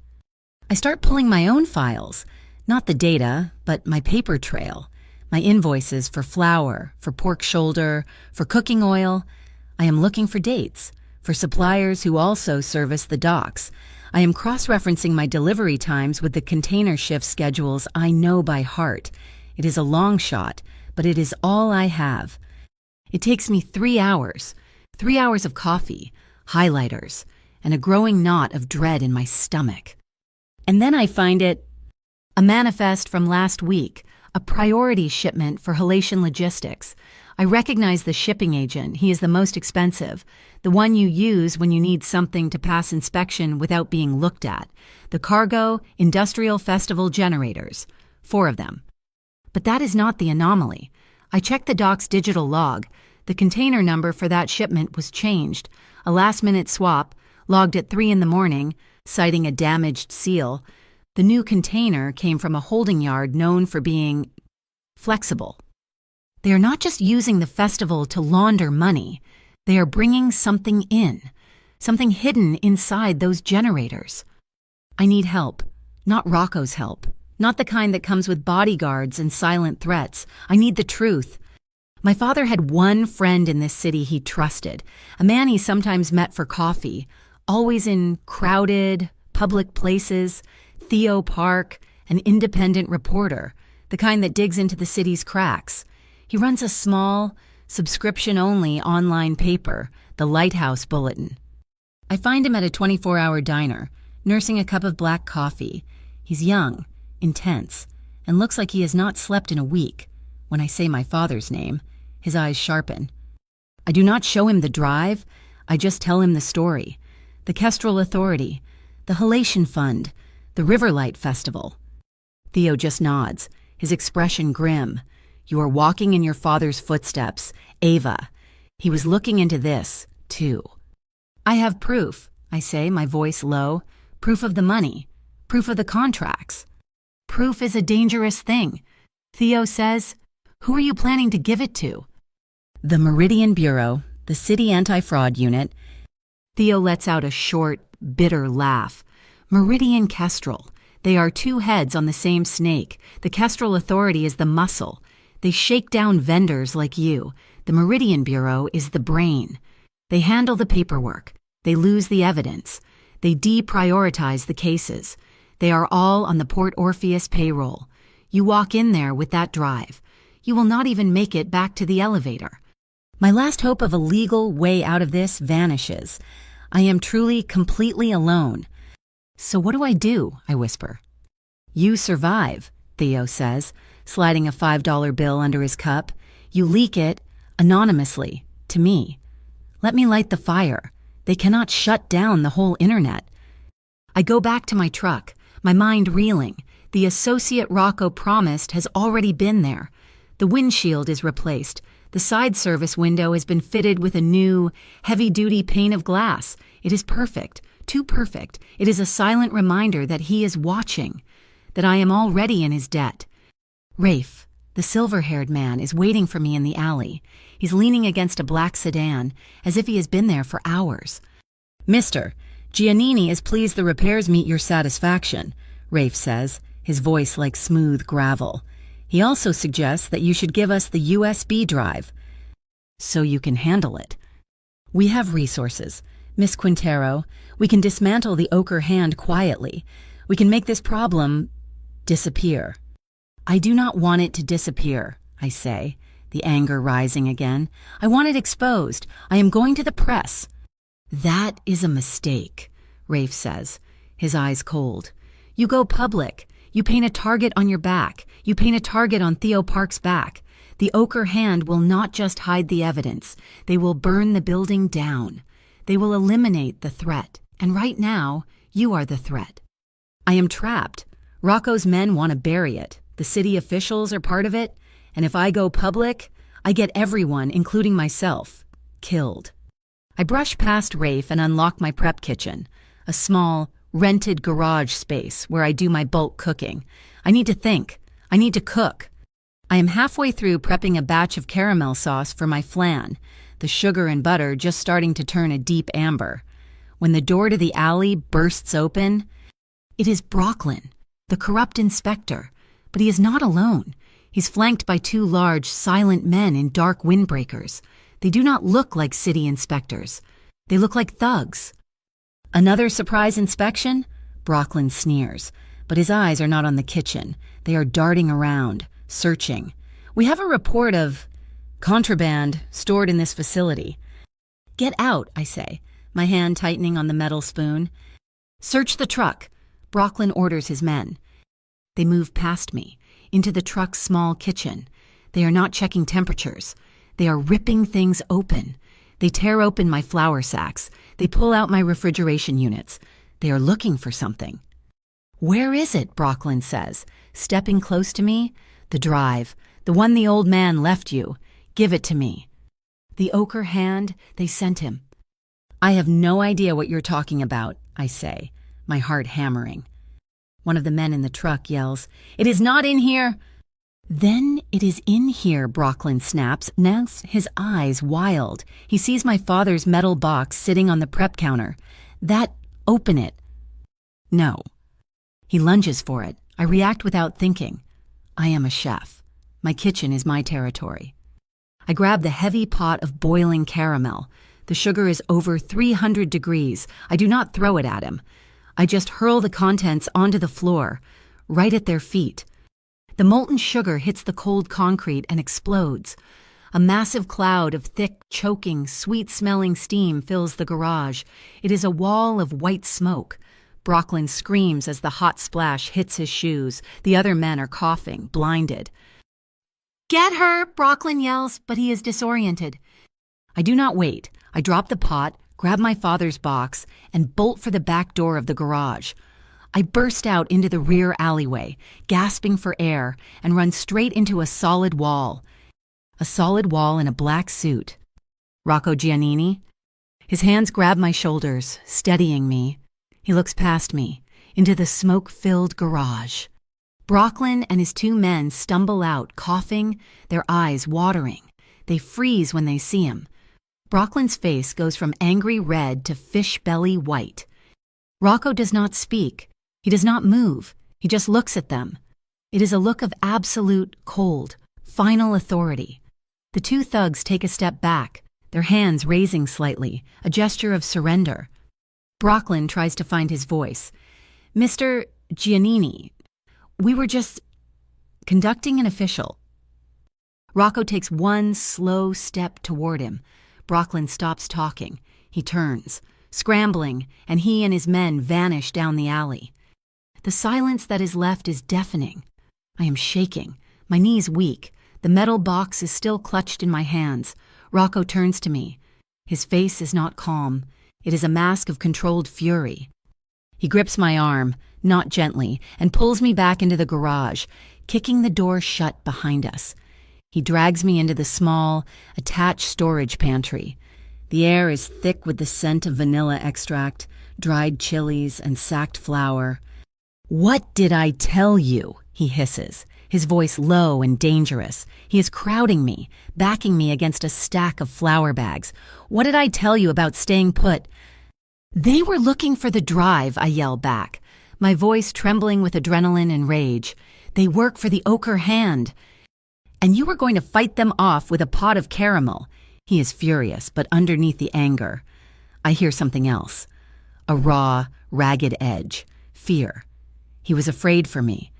I start pulling my own files, not the data, but my paper trail, my invoices for flour, for pork shoulder, for cooking oil. I am looking for dates, for suppliers who also service the docks. I am cross-referencing my delivery times with the container shift schedules I know by heart. It is a long shot, but it is all I have. It takes me 3 hours, 3 hours of coffee, highlighters, and a growing knot of dread in my stomach. And then I find it, a manifest from last week, a priority shipment for Halation Logistics. I recognize the shipping agent. He is the most expensive, the one you use when you need something to pass inspection without being looked at. The Cargo Industrial Festival generators, 4 of them. But that is not the anomaly. I checked the dock's digital log. The container number for that shipment was changed. A last-minute swap, logged at 3 a.m, citing a damaged seal. The new container came from a holding yard known for being flexible. They are not just using the festival to launder money. They are bringing something in, something hidden inside those generators. I need help, not Rocco's help, not the kind that comes with bodyguards and silent threats. I need the truth. My father had one friend in this city he trusted, a man he sometimes met for coffee, always in crowded, public places. Theo Park, an independent reporter, the kind that digs into the city's cracks. He runs a small, subscription-only online paper, the Lighthouse Bulletin. I find him at a 24-hour diner, nursing a cup of black coffee. He's young, intense, and looks like he has not slept in a week. When I say my father's name, his eyes sharpen. I do not show him the drive. I just tell him the story. The Kestrel Authority, the Halation Fund, the Riverlight Festival. Theo just nods, his expression grim. You are walking in your father's footsteps, Ava. He was looking into this, too. I have proof, I say, my voice low. Proof of the money. Proof of the contracts. Proof is a dangerous thing. Theo says, who are you planning to give it to? The Meridian Bureau, the city anti-fraud unit. Theo lets out a short, bitter laugh. Meridian Kestrel. They are 2 heads on the same snake. The Kestrel Authority is the muscle. They shake down vendors like you. The Meridian Bureau is the brain. They handle the paperwork. They lose the evidence. They deprioritize the cases. They are all on the Port Orpheus payroll. You walk in there with that drive. You will not even make it back to the elevator. My last hope of a legal way out of this vanishes. I am truly, completely alone. So what do? I whisper. You survive, Theo says, sliding a $5 bill under his cup. You leak it, anonymously, to me. Let me light the fire. They cannot shut down the whole internet. I go back to my truck, my mind reeling. The associate Rocco promised has already been there. The windshield is replaced. The side service window has been fitted with a new, heavy-duty pane of glass. It is perfect. Too perfect. It is a silent reminder that he is watching, that I am already in his debt. Rafe, the silver-haired man, is waiting for me in the alley. He's leaning against a black sedan, as if he has been there for hours. Mister, Giannini is pleased the repairs meet your satisfaction, Rafe says, his voice like smooth gravel. He also suggests that you should give us the USB drive, so you can handle it. We have resources. Miss Quintero, we can dismantle the ochre hand quietly. We can make this problem Disappear. I do not want it to disappear, I say, the anger rising again. I want it exposed. I am going to the press. That is a mistake, Rafe says, his eyes cold. You go public. You paint a target on your back. You paint a target on Theo Park's back. The ochre hand will not just hide the evidence. They will burn the building down. They will eliminate the threat. And right now, you are the threat. I am trapped. Rocco's men want to bury it. The city officials are part of it. And if I go public, I get everyone, including myself, killed. I brush past Rafe and unlock my prep kitchen, a small, rented garage space where I do my bulk cooking. I need to think. I need to cook. I am halfway through prepping a batch of caramel sauce for my flan, the sugar and butter just starting to turn a deep amber. When the door to the alley bursts open, it is Brooklyn, the corrupt inspector, but he is not alone. He's flanked by two large, silent men in dark windbreakers. They do not look like city inspectors. They look like thugs. Another surprise inspection? Brooklyn sneers, but his eyes are not on the kitchen. They are darting around, searching. We have a report of contraband stored in this facility. Get out, I say, my hand tightening on the metal spoon. Search the truck. Brooklyn orders his men. They move past me, into the truck's small kitchen. They are not checking temperatures. They are ripping things open. They tear open my flour sacks. They pull out my refrigeration units. They are looking for something. Where is it? Brooklyn says, stepping close to me. The drive, the one the old man left you. Give it to me. The ochre hand, they sent him. I have no idea what you're talking about, I say, my heart hammering. One of the men in the truck yells, "It is not in here!" Then it is in here, Brooklyn snaps, now his eyes wild. He sees my father's metal box sitting on the prep counter. Open it. No. He lunges for it. I react without thinking. I am a chef. My kitchen is my territory. I grab the heavy pot of boiling caramel. The sugar is over 300 degrees. I do not throw it at him. I just hurl the contents onto the floor, right at their feet. The molten sugar hits the cold concrete and explodes. A massive cloud of thick, choking, sweet-smelling steam fills the garage. It is a wall of white smoke. Brooklyn screams as the hot splash hits his shoes. The other men are coughing, blinded. Get her, Brooklyn yells, but he is disoriented. I do not wait. I drop the pot, grab my father's box, and bolt for the back door of the garage. I burst out into the rear alleyway, gasping for air, and run straight into a solid wall. A solid wall in a black suit. Rocco Giannini? His hands grab my shoulders, steadying me. He looks past me, into the smoke-filled garage. Brooklyn and his two men stumble out, coughing, their eyes watering. They freeze when they see him. Brooklyn's face goes from angry red to fish belly white. Rocco does not speak. He does not move. He just looks at them. It is a look of absolute, cold, final authority. The two thugs take a step back, their hands raising slightly, a gesture of surrender. Brooklyn tries to find his voice. Mr. Giannini, we were just conducting an official. Rocco takes one slow step toward him. Brooklyn stops talking. He turns, scrambling, and he and his men vanish down the alley. The silence that is left is deafening. I am shaking, my knees weak. The metal box is still clutched in my hands. Rocco turns to me. His face is not calm. It is a mask of controlled fury. He grips my arm, not gently, and pulls me back into the garage, kicking the door shut behind us. He drags me into the small, attached storage pantry. The air is thick with the scent of vanilla extract, dried chilies, and sacked flour. What did I tell you? He hisses, his voice low and dangerous. He is crowding me, backing me against a stack of flour bags. What did I tell you about staying put? They were looking for the drive, I yell back, my voice trembling with adrenaline and rage. They work for the ochre hand. And you were going to fight them off with a pot of caramel. He is furious, but underneath the anger, I hear something else. A raw, ragged edge. Fear. He was afraid for me.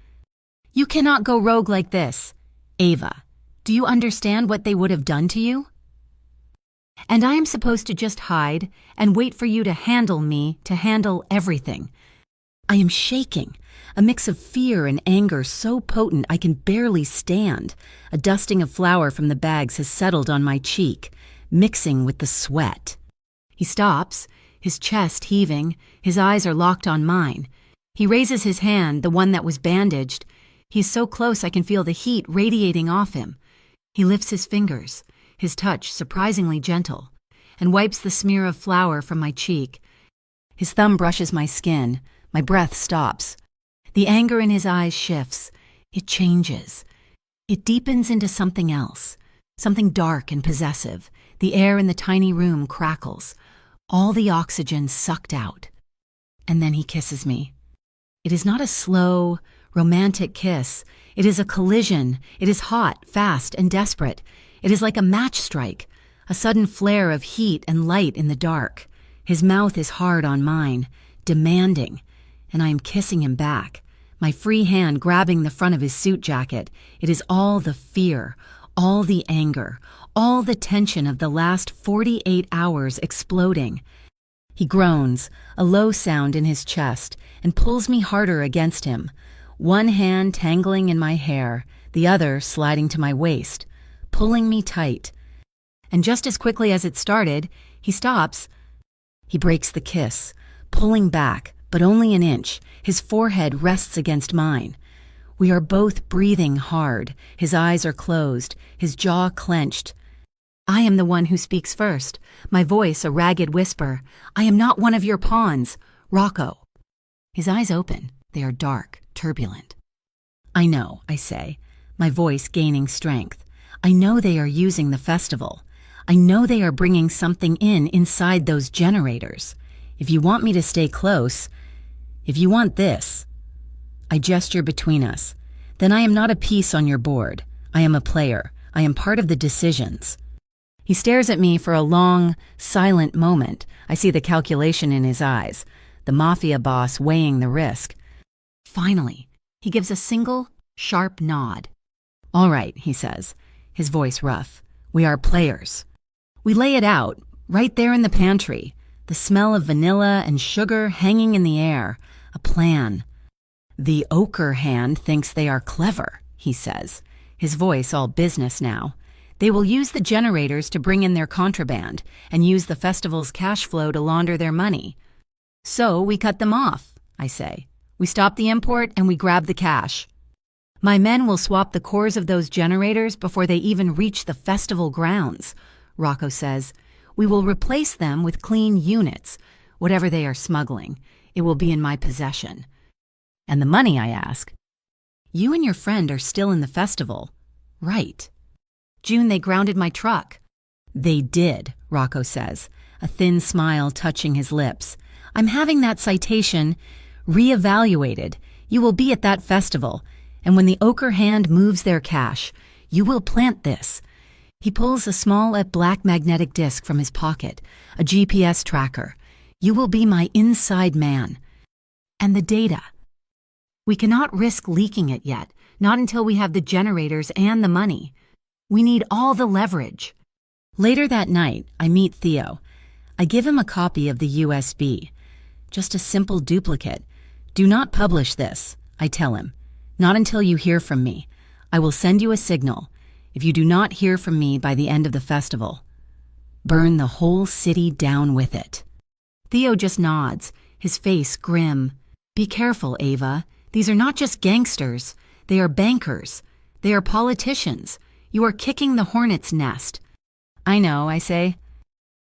You cannot go rogue like this. Ava, do you understand what they would have done to you? And I am supposed to just hide and wait for you to handle me, to handle everything. I am shaking, a mix of fear and anger so potent I can barely stand. A dusting of flour from the bags has settled on my cheek, mixing with the sweat. He stops, his chest heaving, his eyes are locked on mine. He raises his hand, the one that was bandaged. He is so close I can feel the heat radiating off him. He lifts his fingers, his touch surprisingly gentle, and wipes the smear of flour from my cheek. His thumb brushes my skin. My breath stops. The anger in his eyes shifts. It changes. It deepens into something else, something dark and possessive. The air in the tiny room crackles, all the oxygen sucked out. And then he kisses me. It is not a slow, romantic kiss. It is a collision. It is hot, fast, and desperate. It is like a match strike, a sudden flare of heat and light in the dark. His mouth is hard on mine, demanding, and I am kissing him back, my free hand grabbing the front of his suit jacket. It is all the fear, all the anger, all the tension of the last 48 hours exploding. He groans, a low sound in his chest, and pulls me harder against him, one hand tangling in my hair, the other sliding to my waist, pulling me tight. And just as quickly as it started, he stops. He breaks the kiss, pulling back, but only an inch. His forehead rests against mine. We are both breathing hard. His eyes are closed, his jaw clenched. I am the one who speaks first, my voice a ragged whisper. I am not one of your pawns, Rocco. His eyes open. They are dark, turbulent. I know, I say, my voice gaining strength. I know they are using the festival. I know they are bringing something inside those generators. If you want me to stay close, if you want this. I gesture between us. Then I am not a piece on your board. I am a player. I am part of the decisions. He stares at me for a long, silent moment. I see the calculation in his eyes, the Mafia boss weighing the risk. Finally, he gives a single, sharp nod. All right, he says, his voice rough. We are players. We lay it out, right there in the pantry, the smell of vanilla and sugar hanging in the air, a plan. The ochre hand thinks they are clever, he says, his voice all business now. They will use the generators to bring in their contraband and use the festival's cash flow to launder their money. So we cut them off, I say. We stop the import and we grab the cash. My men will swap the cores of those generators before they even reach the festival grounds, Rocco says. We will replace them with clean units. Whatever they are smuggling, it will be in my possession. And the money, I ask. You and your friend are still in the festival. Right. June, they grounded my truck. They did, Rocco says, a thin smile touching his lips. I'm having that citation reevaluated. You will be at that festival, and when the ochre hand moves their cash, you will plant this. He pulls a small black magnetic disc from his pocket, a GPS tracker. You will be my inside man. And the data. We cannot risk leaking it yet, not until we have the generators and the money. We need all the leverage. Later that night, I meet Theo. I give him a copy of the USB. Just a simple duplicate. Do not publish this, I tell him. Not until you hear from me. I will send you a signal. If you do not hear from me by the end of the festival, burn the whole city down with it. Theo just nods, his face grim. Be careful, Ava. These are not just gangsters. They are bankers. They are politicians. You are kicking the hornet's nest. I know, I say.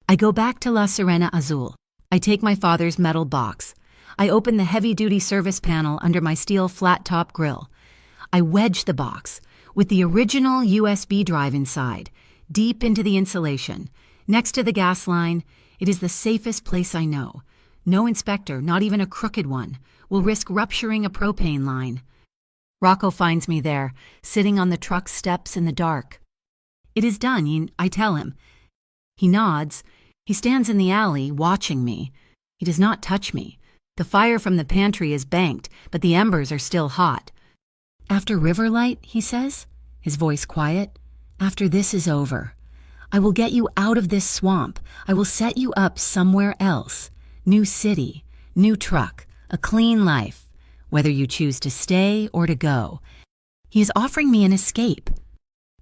I go back to La Sirena Azul. I take my father's metal box. I open the heavy-duty service panel under my steel flat-top grill. I wedge the box, with the original USB drive inside, deep into the insulation. Next to the gas line, it is the safest place I know. No inspector, not even a crooked one, will risk rupturing a propane line. Rocco finds me there, sitting on the truck steps in the dark. It is done, I tell him. He nods. He stands in the alley, watching me. He does not touch me. The fire from the pantry is banked, but the embers are still hot. After Riverlight, he says, his voice quiet, after this is over. I will get you out of this swamp. I will set you up somewhere else. New city, new truck, a clean life, whether you choose to stay or to go. He is offering me an escape.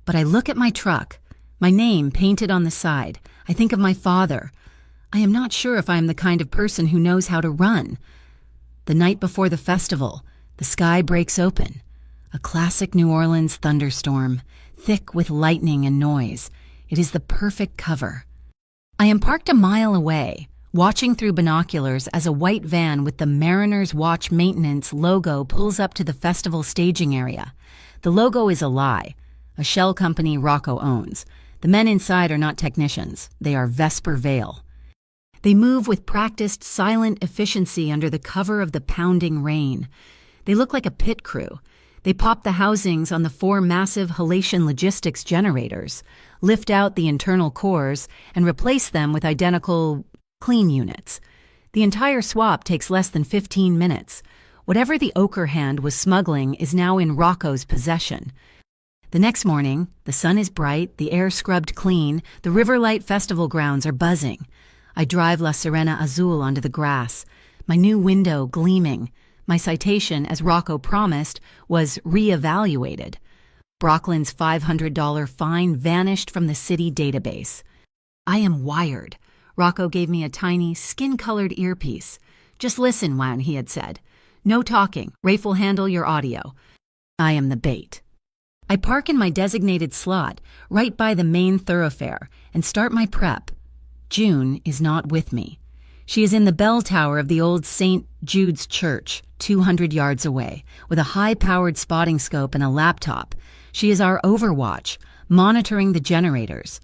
But I look at my truck, my name painted on the side. I think of my father. I am not sure if I am the kind of person who knows how to run. The night before the festival, the sky breaks open. A classic New Orleans thunderstorm, thick with lightning and noise. It is the perfect cover. I am parked a mile away, watching through binoculars as a white van with the Mariners Watch Maintenance logo pulls up to the festival staging area. The logo is a lie, a shell company Rocco owns. The men inside are not technicians. They are Vesper Vale. They move with practiced, silent efficiency under the cover of the pounding rain. They look like a pit crew. They pop the housings on the 4 massive halation logistics generators, lift out the internal cores, and replace them with identical clean units. The entire swap takes less than 15 minutes. Whatever the ochre hand was smuggling is now in Rocco's possession. The next morning, the sun is bright, the air scrubbed clean, the Riverlight Festival grounds are buzzing. I drive La Serena Azul onto the grass, my new window gleaming. My citation, as Rocco promised, was reevaluated. Brocklin's $500 fine vanished from the city database. I am wired. Rocco gave me a tiny, skin-colored earpiece. Just listen, Juan, he had said. No talking. Rafe will handle your audio. I am the bait. I park in my designated slot, right by the main thoroughfare, and start my prep. June is not with me. She is in the bell tower of the old St. Jude's Church, 200 yards away, with a high-powered spotting scope and a laptop. She is our overwatch, monitoring the generators.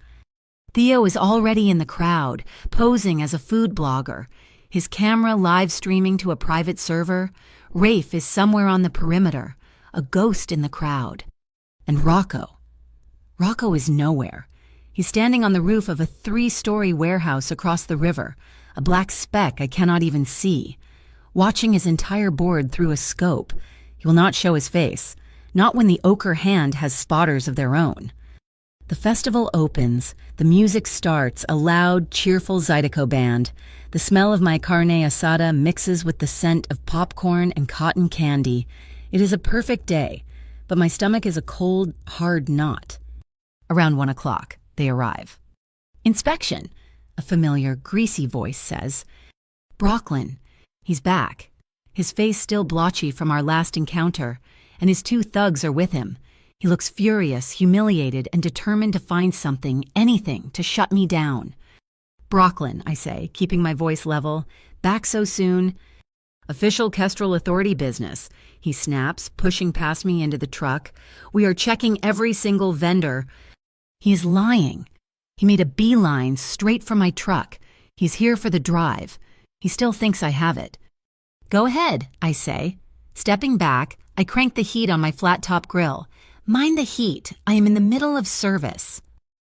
Theo is already in the crowd, posing as a food blogger, his camera live streaming to a private server. Rafe is somewhere on the perimeter, a ghost in the crowd. And Rocco. Rocco is nowhere. He's standing on the roof of a 3-story warehouse across the river, a black speck I cannot even see, watching his entire board through a scope. He will not show his face, not when the ochre hand has spotters of their own. The festival opens, the music starts, a loud, cheerful Zydeco band. The smell of my carne asada mixes with the scent of popcorn and cotton candy. It is a perfect day, but my stomach is a cold, hard knot. Around 1 o'clock, they arrive. Inspection, a familiar, greasy voice says. Brocklin, he's back. His face still blotchy from our last encounter, and his 2 thugs are with him. He looks furious, humiliated, and determined to find something, anything, to shut me down. Brocklin, I say, keeping my voice level. Back so soon? Official Kestrel Authority business, he snaps, pushing past me into the truck. We are checking every single vendor. He is lying. He made a beeline straight for my truck. He's here for the drive. He still thinks I have it. Go ahead, I say. Stepping back, I crank the heat on my flat-top grill. Mind the heat. I am in the middle of service.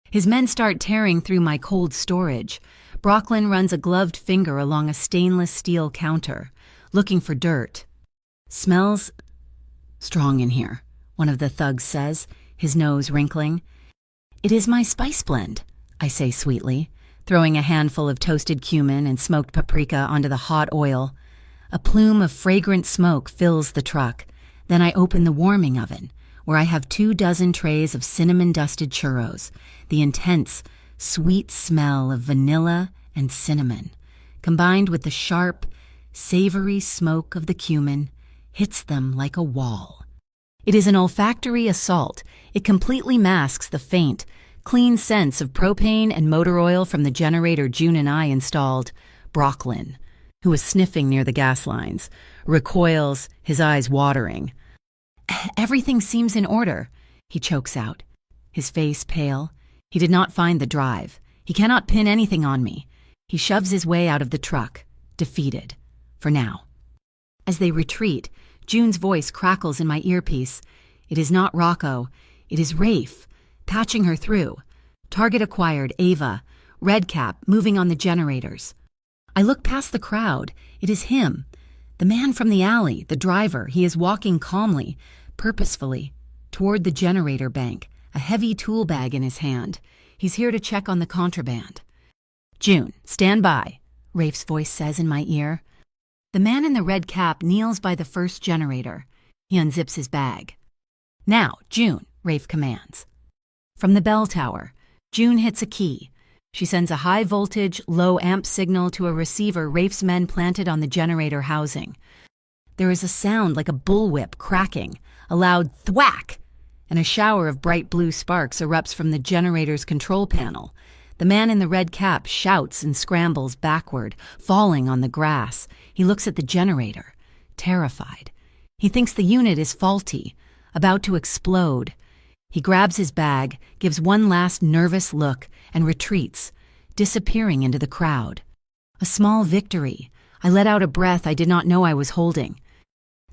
His men start tearing through my cold storage. Brocklin runs a gloved finger along a stainless steel counter, looking for dirt. Smells strong in here, one of the thugs says, his nose wrinkling. It is my spice blend, I say sweetly, throwing a handful of toasted cumin and smoked paprika onto the hot oil. A plume of fragrant smoke fills the truck. Then I open the warming oven, where I have 24 trays of cinnamon-dusted churros, the intense, sweet smell of vanilla and cinnamon, combined with the sharp, savory smoke of the cumin, hits them like a wall. It is an olfactory assault. It completely masks the faint, clean scents of propane and motor oil from the generator June and I installed. Brocklin, who was sniffing near the gas lines, recoils, his eyes watering. Everything seems in order, he chokes out, his face pale. He did not find the drive. He cannot pin anything on me. He shoves his way out of the truck, defeated, for now. As they retreat, June's voice crackles in my earpiece. It is not Rocco. It is Rafe, patching her through. Target acquired, Ava. Redcap, moving on the generators. I look past the crowd. It is him. The man from the alley, the driver. He is walking calmly, purposefully, toward the generator bank, a heavy tool bag in his hand. He's here to check on the contraband. "June, stand by," Rafe's voice says in my ear. The man in the red cap kneels by the first generator. He unzips his bag. "Now, June," Rafe commands. From the bell tower, June hits a key. She sends a high-voltage, low-amp signal to a receiver Rafe's men planted on the generator housing. There is a sound like a bullwhip cracking, a loud thwack, and a shower of bright blue sparks erupts from the generator's control panel. The man in the red cap shouts and scrambles backward, falling on the grass. He looks at the generator, terrified. He thinks the unit is faulty, about to explode. He grabs his bag, gives one last nervous look, and retreats, disappearing into the crowd. A small victory. I let out a breath I did not know I was holding.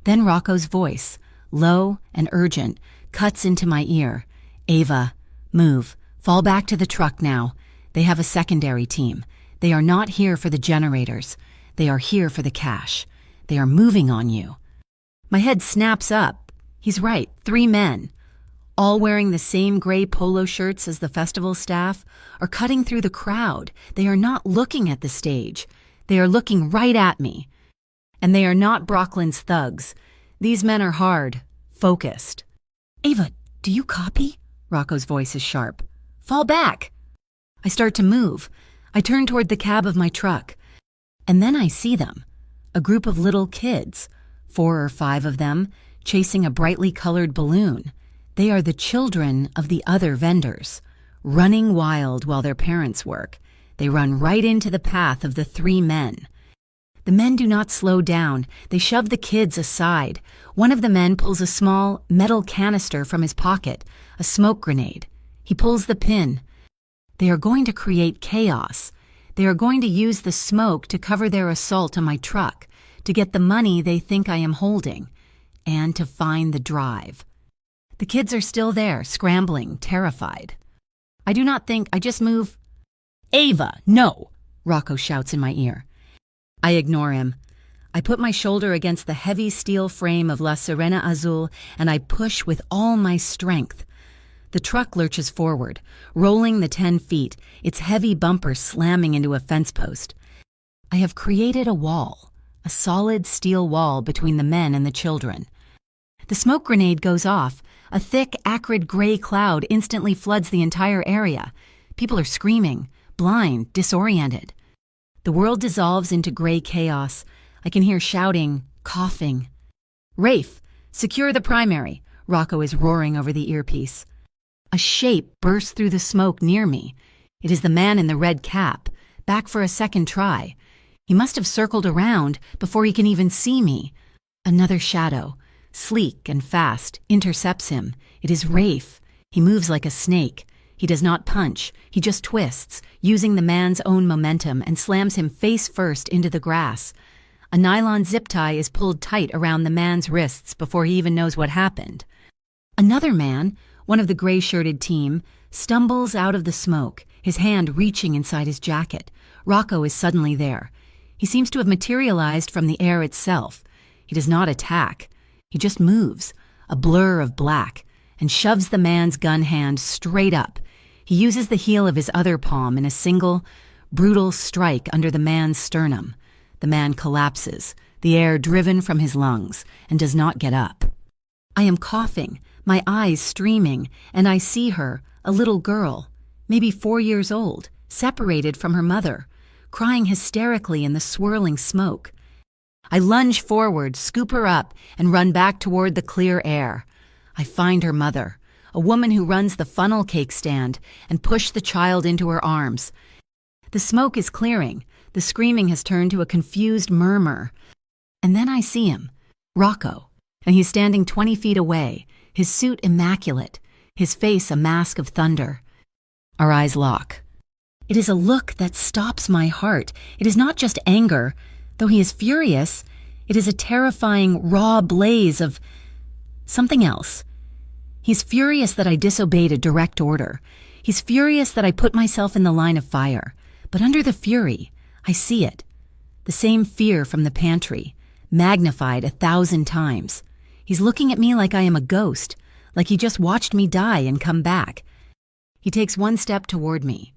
Then Rocco's voice, low and urgent, cuts into my ear. "Ava, move. Fall back to the truck now. They have a secondary team. They are not here for the generators. They are here for the cash. They are moving on you." My head snaps up. He's right, 3 men, all wearing the same gray polo shirts as the festival staff, are cutting through the crowd. They are not looking at the stage. They are looking right at me. And they are not Brocklin's thugs. These men are hard, focused. "Ava, do you copy?" Rocco's voice is sharp. "Fall back." I start to move. I turn toward the cab of my truck. And then I see them. A group of little kids, 4 or 5 of them, chasing a brightly colored balloon. They are the children of the other vendors, running wild while their parents work. They run right into the path of the 3 men. The men do not slow down. They shove the kids aside. One of the men pulls a small metal canister from his pocket, a smoke grenade. He pulls the pin. They are going to create chaos. They are going to use the smoke to cover their assault on my truck, to get the money they think I am holding, and to find the drive. The kids are still there, scrambling, terrified. I do not think, I just move. "Ava, no!" Rocco shouts in my ear. I ignore him. I put my shoulder against the heavy steel frame of La Sirena Azul and I push with all my strength. The truck lurches forward, rolling the 10 feet, its heavy bumper slamming into a fence post. I have created a wall, a solid steel wall between the men and the children. The smoke grenade goes off. A thick, acrid gray cloud instantly floods the entire area. People are screaming, blind, disoriented. The world dissolves into gray chaos. I can hear shouting, coughing. "Rafe, secure the primary," Rocco is roaring over the earpiece. A shape bursts through the smoke near me. It is the man in the red cap, back for a second try. He must have circled around before he can even see me. Another shadow, sleek and fast, intercepts him. It is Rafe. He moves like a snake. He does not punch. He just twists, using the man's own momentum, and slams him face first into the grass. A nylon zip tie is pulled tight around the man's wrists before he even knows what happened. Another man, one of the gray-shirted team, stumbles out of the smoke, his hand reaching inside his jacket. Rocco is suddenly there. He seems to have materialized from the air itself. He does not attack. He just moves, a blur of black, and shoves the man's gun hand straight up. He uses the heel of his other palm in a single, brutal strike under the man's sternum. The man collapses, the air driven from his lungs, and does not get up. I am coughing, my eyes streaming, and I see her, a little girl, maybe 4 years old, separated from her mother, crying hysterically in the swirling smoke. I lunge forward, scoop her up, and run back toward the clear air. I find her mother, a woman who runs the funnel cake stand, and push the child into her arms. The smoke is clearing. The screaming has turned to a confused murmur. And then I see him, Rocco, and he's standing 20 feet away, his suit immaculate, his face a mask of thunder. Our eyes lock. It is a look that stops my heart. It is not just anger. Though he is furious, it is a terrifying, raw blaze of something else. He's furious that I disobeyed a direct order. He's furious that I put myself in the line of fire. But under the fury, I see it. The same fear from the pantry, magnified 1,000 times. He's looking at me like I am a ghost, like he just watched me die and come back. He takes one step toward me,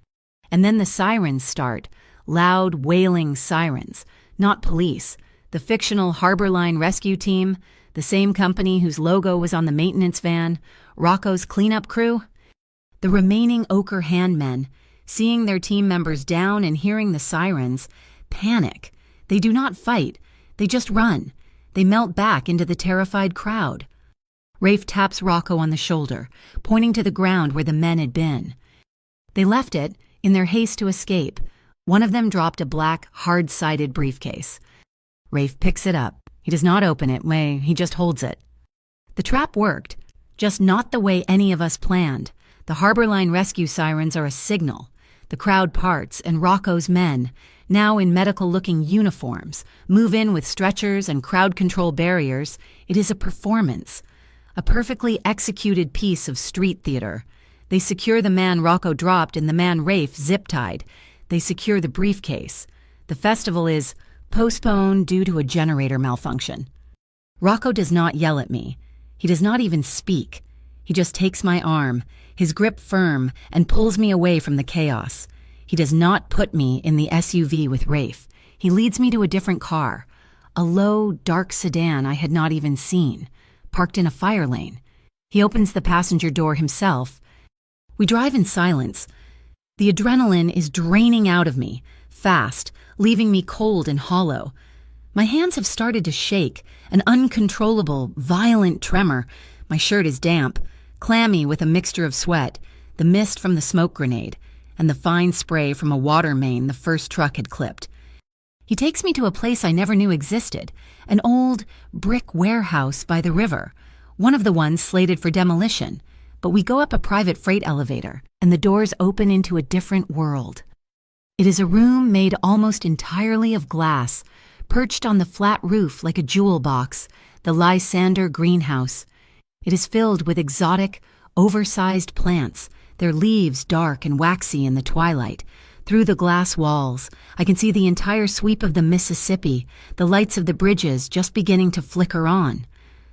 and then the sirens start, loud, wailing sirens, not police, the fictional Harbor Line rescue team, the same company whose logo was on the maintenance van, Rocco's cleanup crew. The remaining ochre handmen, seeing their team members down and hearing the sirens, panic. They do not fight. They just run. They melt back into the terrified crowd. Rafe taps Rocco on the shoulder, pointing to the ground where the men had been. They left it in their haste to escape. One of them dropped a black, hard-sided briefcase. Rafe picks it up. He does not open it. He just holds it. The trap worked, just not the way any of us planned. The Harbor Line rescue sirens are a signal. The crowd parts, and Rocco's men, now in medical-looking uniforms, move in with stretchers and crowd control barriers. It is a performance, a perfectly executed piece of street theater. They secure the man Rocco dropped and the man Rafe zip-tied. They secure the briefcase. The festival is postponed due to a generator malfunction. Rocco does not yell at me. He does not even speak. He just takes my arm, his grip firm, and pulls me away from the chaos. He does not put me in the SUV with Rafe. He leads me to a different car, a low, dark sedan I had not even seen, parked in a fire lane. He opens the passenger door himself. We drive in silence. The adrenaline is draining out of me, fast, leaving me cold and hollow. My hands have started to shake, an uncontrollable, violent tremor. My shirt is damp, clammy with a mixture of sweat, the mist from the smoke grenade, and the fine spray from a water main the first truck had clipped. He takes me to a place I never knew existed, an old brick warehouse by the river, one of the ones slated for demolition. But we go up a private freight elevator, and the doors open into a different world. It is a room made almost entirely of glass, perched on the flat roof like a jewel box, the Lysander greenhouse. It is filled with exotic, oversized plants, their leaves dark and waxy in the twilight. Through the glass walls, I can see the entire sweep of the Mississippi, the lights of the bridges just beginning to flicker on.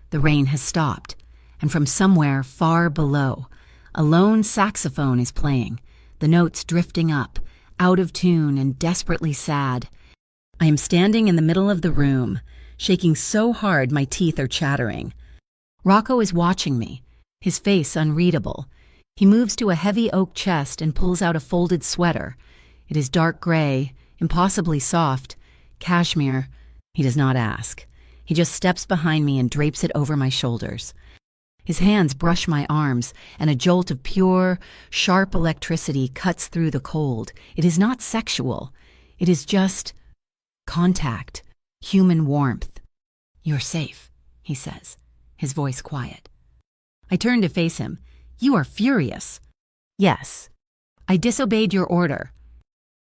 The rain has stopped, and from somewhere far below, a lone saxophone is playing, the notes drifting up, out of tune and desperately sad. I am standing in the middle of the room, shaking so hard my teeth are chattering. Rocco is watching me, his face unreadable. He moves to a heavy oak chest and pulls out a folded sweater. It is dark gray, impossibly soft, cashmere. He does not ask. He just steps behind me and drapes it over my shoulders. His hands brush my arms, and a jolt of pure, sharp electricity cuts through the cold. It is not sexual. It is just contact, human warmth. "You're safe," he says, his voice quiet. I turn to face him. "You are furious." "Yes." "I disobeyed your order."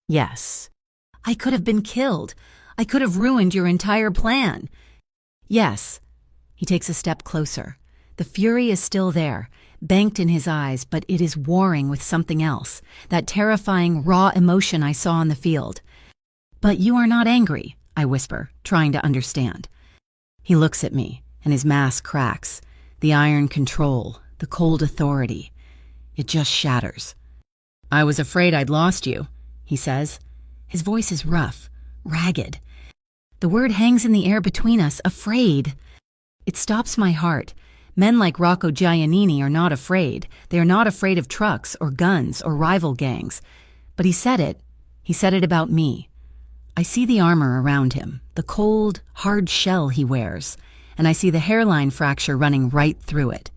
"Yes." "I could have been killed. I could have ruined your entire plan." "Yes." He takes a step closer. The fury is still there, banked in his eyes, but it is warring with something else, that terrifying, raw emotion I saw on the field. "But you are not angry," I whisper, trying to understand. He looks at me, and his mask cracks. The iron control, the cold authority. It just shatters. "I was afraid I'd lost you," he says. His voice is rough, ragged. The word hangs in the air between us, afraid. It stops my heart. Men like Rocco Giannini are not afraid. They are not afraid of trucks or guns or rival gangs. But he said it. He said it about me. I see the armor around him, the cold, hard shell he wears, and I see the hairline fracture running right through it.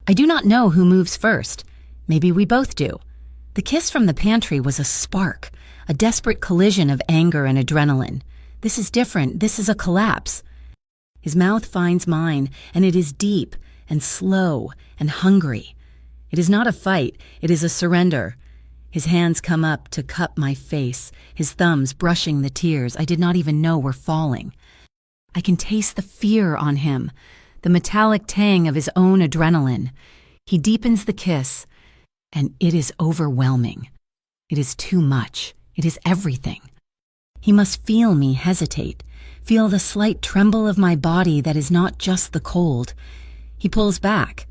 I do not know who moves first. Maybe we both do. The kiss from the pantry was a spark, a desperate collision of anger and adrenaline. This is different. This is a collapse. His mouth finds mine, and it is deep and slow and hungry. It is not a fight. It is a surrender. His hands come up to cup my face, his thumbs brushing the tears I did not even know were falling. I can taste the fear on him, the metallic tang of his own adrenaline. He deepens the kiss, and it is overwhelming. It is too much. It is everything. He must feel me hesitate, feel the slight tremble of my body that is not just the cold. He pulls back.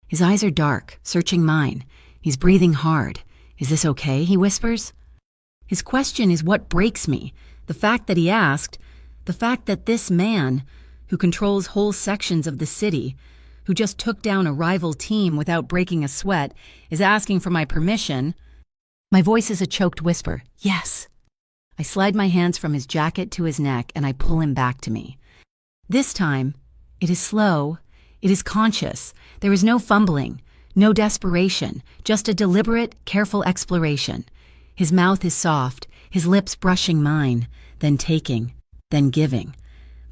His eyes are dark, searching mine. He's breathing hard. "Is this okay?" he whispers. His question is what breaks me. The fact that he asked, the fact that this man, who controls whole sections of the city, who just took down a rival team without breaking a sweat, is asking for my permission. My voice is a choked whisper. "Yes." I slide my hands from his jacket to his neck and I pull him back to me. This time, it is slow, it is conscious. There is no fumbling, no desperation, just a deliberate, careful exploration. His mouth is soft, his lips brushing mine, then taking, then giving.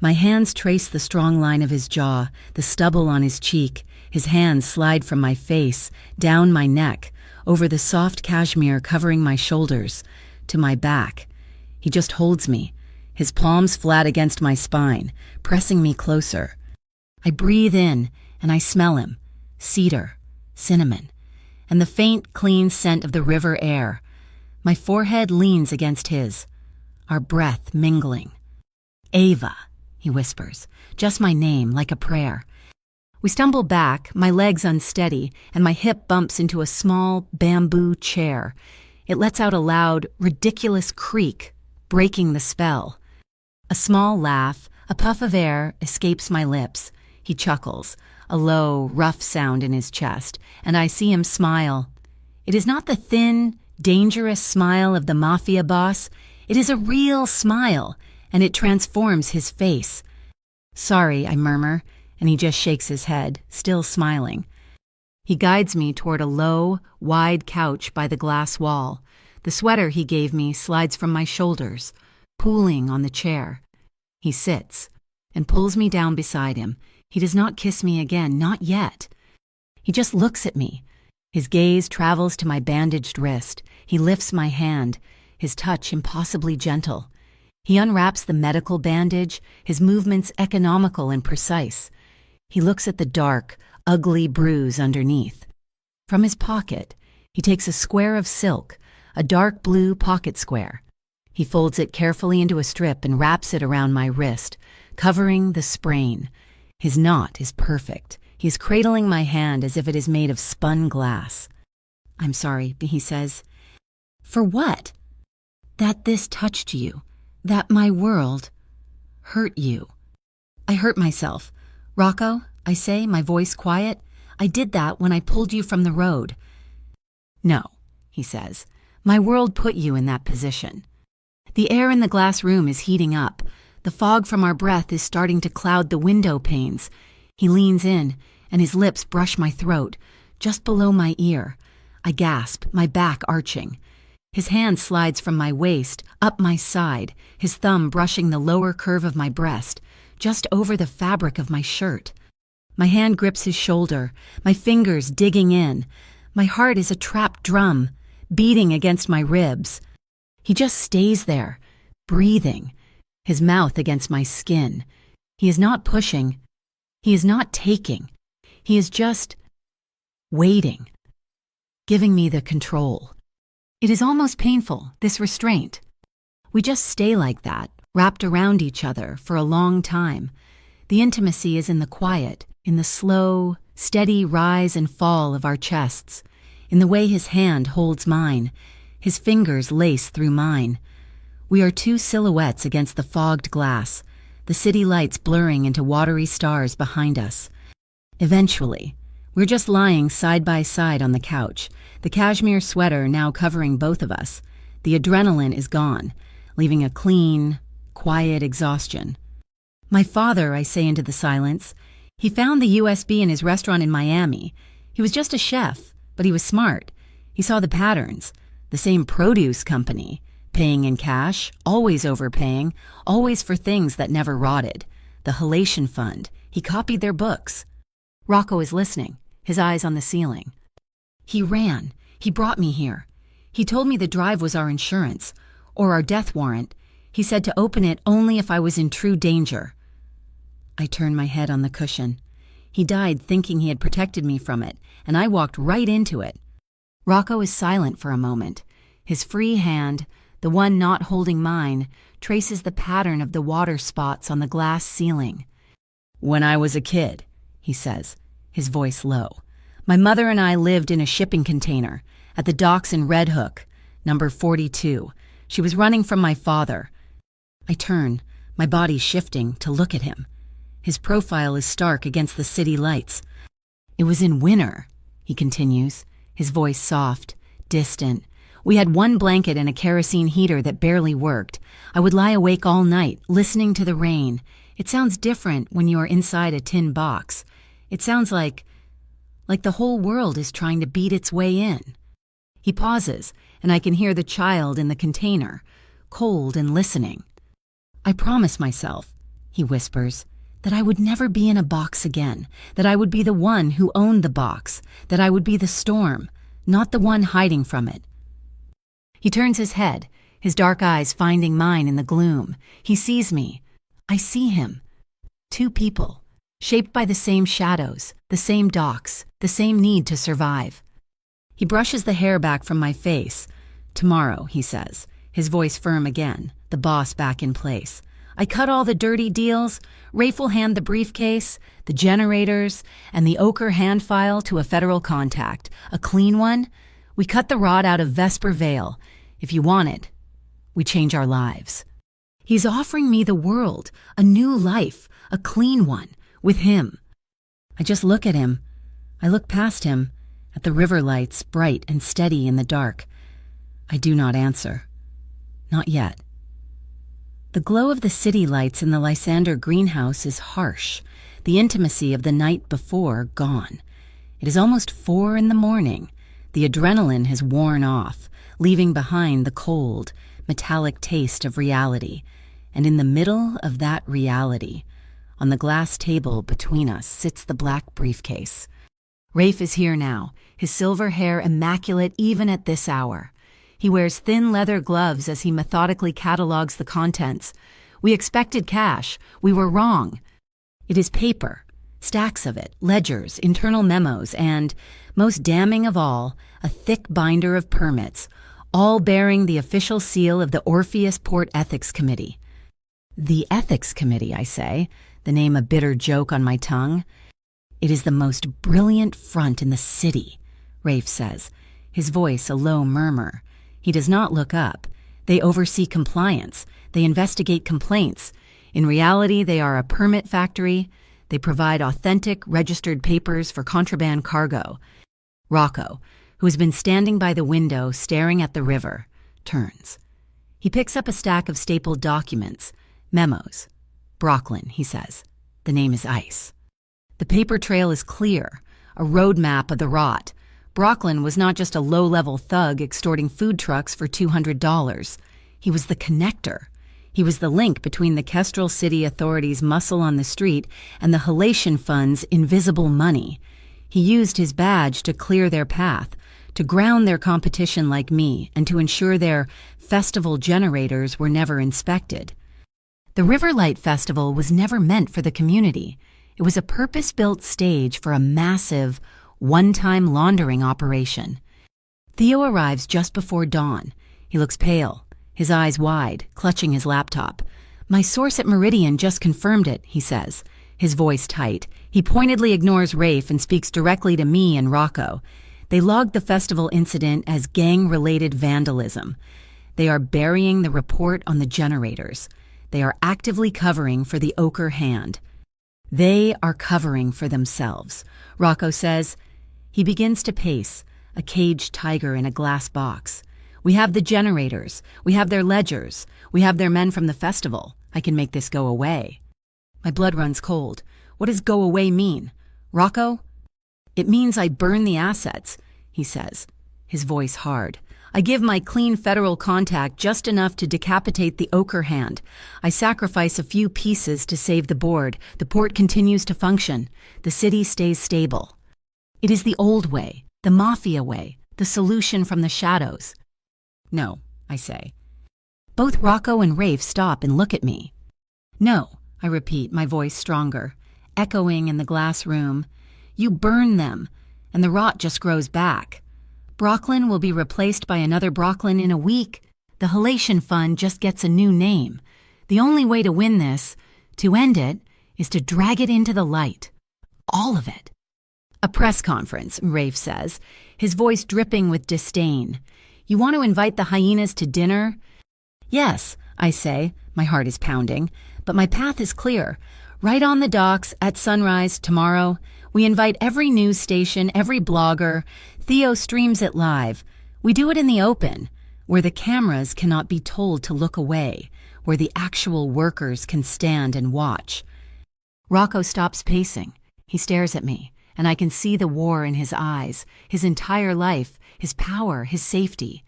My hands trace the strong line of his jaw, the stubble on his cheek. His hands slide from my face, down my neck, over the soft cashmere covering my shoulders, to my back. He just holds me, his palms flat against my spine, pressing me closer. I breathe in, and I smell him. Cedar, cinnamon, and the faint, clean scent of the river air. My forehead leans against his, our breath mingling. "Ava," he whispers, just my name, like a prayer. We stumble back, my legs unsteady, and my hip bumps into a small bamboo chair. It lets out a loud, ridiculous creak, breaking the spell. A small laugh, a puff of air, escapes my lips. He chuckles, a low, rough sound in his chest, and I see him smile. It is not the thin, dangerous smile of the Mafia boss. It is a real smile, and it transforms his face. "Sorry," I murmur, and he just shakes his head, still smiling. He guides me toward a low, wide couch by the glass wall. The sweater he gave me slides from my shoulders, pooling on the chair. He sits and pulls me down beside him. He does not kiss me again, not yet. He just looks at me. His gaze travels to my bandaged wrist. He lifts my hand, his touch impossibly gentle. He unwraps the medical bandage, his movements economical and precise. He looks at the dark, ugly bruise underneath. From his pocket, he takes a square of silk, a dark blue pocket square. He folds it carefully into a strip and wraps it around my wrist, covering the sprain. His knot is perfect. He is cradling my hand as if it is made of spun glass. "I'm sorry," he says. "For what?" "That this touched you. That my world hurt you." "I hurt myself. Rocco," I say, my voice quiet, "I did that when I pulled you from the road." "No," he says. "My world put you in that position." The air in the glass room is heating up. The fog from our breath is starting to cloud the window panes. He leans in, and his lips brush my throat, just below my ear. I gasp, my back arching. His hand slides from my waist, up my side, his thumb brushing the lower curve of my breast, just over the fabric of my shirt. My hand grips his shoulder, my fingers digging in. My heart is a trapped drum, beating against my ribs. He just stays there, breathing, his mouth against my skin. He is not pushing. He is not taking. He is just waiting, giving me the control. It is almost painful, this restraint. We just stay like that, wrapped around each other for a long time. The intimacy is in the quiet, in the slow, steady rise and fall of our chests, in the way his hand holds mine, his fingers lace through mine. We are two silhouettes against the fogged glass, the city lights blurring into watery stars behind us. Eventually, we're just lying side by side on the couch, the cashmere sweater now covering both of us. The adrenaline is gone, leaving a clean, quiet exhaustion. "My father," I say into the silence, "he found the USB in his restaurant in Miami. He was just a chef, but he was smart. He saw the patterns. The same produce company, paying in cash, always overpaying, always for things that never rotted. The halation fund, he copied their books." Rocco is listening, his eyes on the ceiling. "He ran. He brought me here. He told me the drive was our insurance, or our death warrant. He said to open it only if I was in true danger." I turn my head on the cushion. He died thinking he had protected me from it, and I walked right into it. Rocco is silent for a moment. His free hand, the one not holding mine, traces the pattern of the water spots on the glass ceiling. "When I was a kid," he says, his voice low, "my mother and I lived in a shipping container at the docks in Red Hook, number 42. She was running from my father." I turn, my body shifting, to look at him. His profile is stark against the city lights. "It was in winter," he continues, his voice soft, distant. "We had one blanket and a kerosene heater that barely worked. I would lie awake all night, listening to the rain. It sounds different when you are inside a tin box. It sounds like the whole world is trying to beat its way in." He pauses, and I can hear the child in the container, cold and listening. "I promise myself," he whispers, "that I would never be in a box again, that I would be the one who owned the box, that I would be the storm, not the one hiding from it." He turns his head, his dark eyes finding mine in the gloom. He sees me. I see him. Two people, shaped by the same shadows, the same docks, the same need to survive. He brushes the hair back from my face. "Tomorrow," he says, his voice firm again, the boss back in place. "I cut all the dirty deals. Rafe will hand the briefcase, the generators, and the ochre hand file to a federal contact, a clean one. We cut the rot out of Vesper Vale. If you want it, we change our lives." He's offering me the world, a new life, a clean one, with him. I just look at him. I look past him, at the river lights, bright and steady in the dark. I do not answer. Not yet. The glow of the city lights in the Lysander greenhouse is harsh, the intimacy of the night before gone. It is almost 4 a.m. The adrenaline has worn off, leaving behind the cold, metallic taste of reality. And in the middle of that reality, on the glass table between us, sits the black briefcase. Rafe is here now, his silver hair immaculate even at this hour. He wears thin leather gloves as he methodically catalogs the contents. "We expected cash. We were wrong." It is paper, stacks of it, ledgers, internal memos, and, most damning of all, a thick binder of permits, all bearing the official seal of the Orpheus Port Ethics Committee. The Ethics Committee, I say, the name a bitter joke on my tongue. "It is the most brilliant front in the city," Rafe says, his voice a low murmur. He does not look up. They oversee compliance. They investigate complaints. In reality, they are a permit factory. They provide authentic, registered papers for contraband cargo. Rocco, who has been standing by the window staring at the river, turns. He picks up a stack of stapled documents, memos. "Brooklyn," he says. The name is ice. The paper trail is clear, a roadmap of the rot. Brooklyn was not just a low-level thug extorting food trucks for $200. He was the connector. He was the link between the Kestrel City Authority's muscle on the street and the Halation Fund's invisible money. He used his badge to clear their path, to ground their competition like me, and to ensure their festival generators were never inspected. The Riverlight Festival was never meant for the community. It was a purpose-built stage for a massive, one-time laundering operation. Theo arrives just before dawn. He looks pale, his eyes wide, clutching his laptop. "My source at Meridian just confirmed it," he says, his voice tight. He pointedly ignores Rafe and speaks directly to me and Rocco. They logged the festival incident as gang-related vandalism. They are burying the report on the generators. They are actively covering for the ochre hand. They are covering for themselves, Rocco says. He begins to pace, a caged tiger in a glass box. "We have the generators. We have their ledgers. We have their men from the festival. I can make this go away." My blood runs cold. What does go away mean? "Rocco?" "It means I burn the assets," he says, his voice hard. "I give my clean federal contact just enough to decapitate the ochre hand. I sacrifice a few pieces to save the board. The port continues to function. The city stays stable. It is the old way, the Mafia way, the solution from the shadows." "No," I say. Both Rocco and Rafe stop and look at me. "No," I repeat, my voice stronger, echoing in the glass room. "You burn them, and the rot just grows back. Brooklyn will be replaced by another Brooklyn in a week. The Halation Fund just gets a new name. The only way to win this, to end it, is to drag it into the light. All of it. A press conference, Rafe says, his voice dripping with disdain. You want to invite the hyenas to dinner? Yes, I say, my heart is pounding, but my path is clear. Right on the docks, at sunrise, tomorrow, we invite every news station, every blogger. Theo streams it live. We do it in the open, where the cameras cannot be told to look away, where the actual workers can stand and watch. Rocco stops pacing. He stares at me, and I can see the war in his eyes. His entire life, his power, his safety,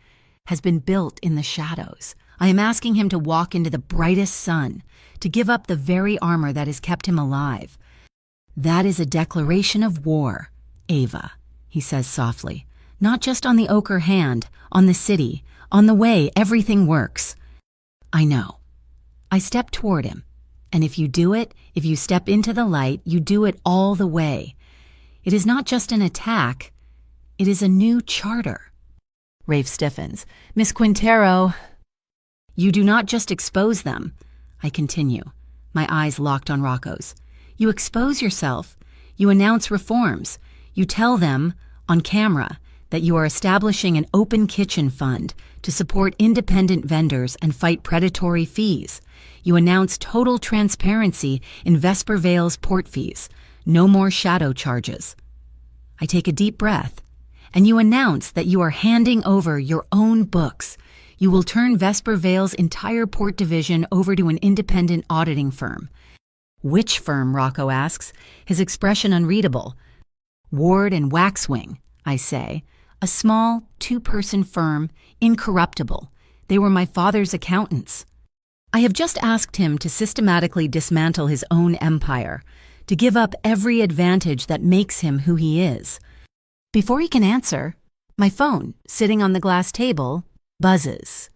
has been built in the shadows. I am asking him to walk into the brightest sun, to give up the very armor that has kept him alive. That is a declaration of war, Ava, he says softly. Not just on the ochre hand, on the city, on the way everything works. I know. I step toward him. And if you do it, if you step into the light, you do it all the way. It is not just an attack. It is a new charter. Rafe stiffens. Miss Quintero. You do not just expose them. I continue, my eyes locked on Rocco's. You expose yourself. You announce reforms. You tell them, on camera, that you are establishing an open kitchen fund to support independent vendors and fight predatory fees. You announce total transparency in Vesper Vale's port fees. No more shadow charges. I take a deep breath. And you announce that you are handing over your own books. You will turn Vesper Vale's entire port division over to an independent auditing firm. Which firm, Rocco asks, his expression unreadable. Ward and Waxwing, I say. A small, two-person firm, incorruptible. They were my father's accountants. I have just asked him to systematically dismantle his own empire, to give up every advantage that makes him who he is. Before he can answer, my phone, sitting on the glass table, buzzes.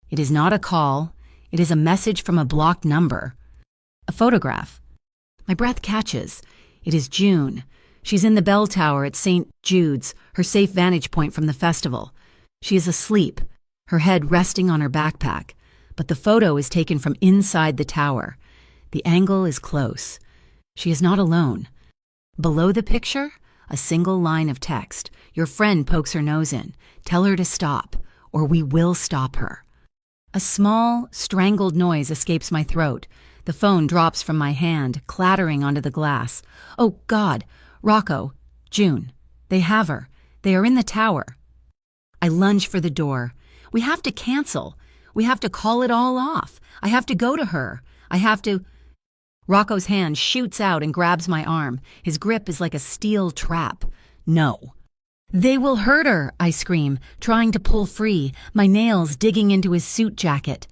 It is not a call. It is a message from a blocked number. A photograph. My breath catches. It is June. She's in the bell tower at St. Jude's, her safe vantage point from the festival. She is asleep, her head resting on her backpack, but the photo is taken from inside the tower. The angle is close. She is not alone. Below the picture, a single line of text. Your friend pokes her nose in. Tell her to stop, or we will stop her. A small, strangled noise escapes my throat. The phone drops from my hand, clattering onto the glass. Oh, God! Rocco, June. They have her. They are in the tower. I lunge for the door. We have to cancel. We have to call it all off. I have to go to her. I have to... Rocco's hand shoots out and grabs my arm. His grip is like a steel trap. No. They will hurt her, I scream, trying to pull free, my nails digging into his suit jacket.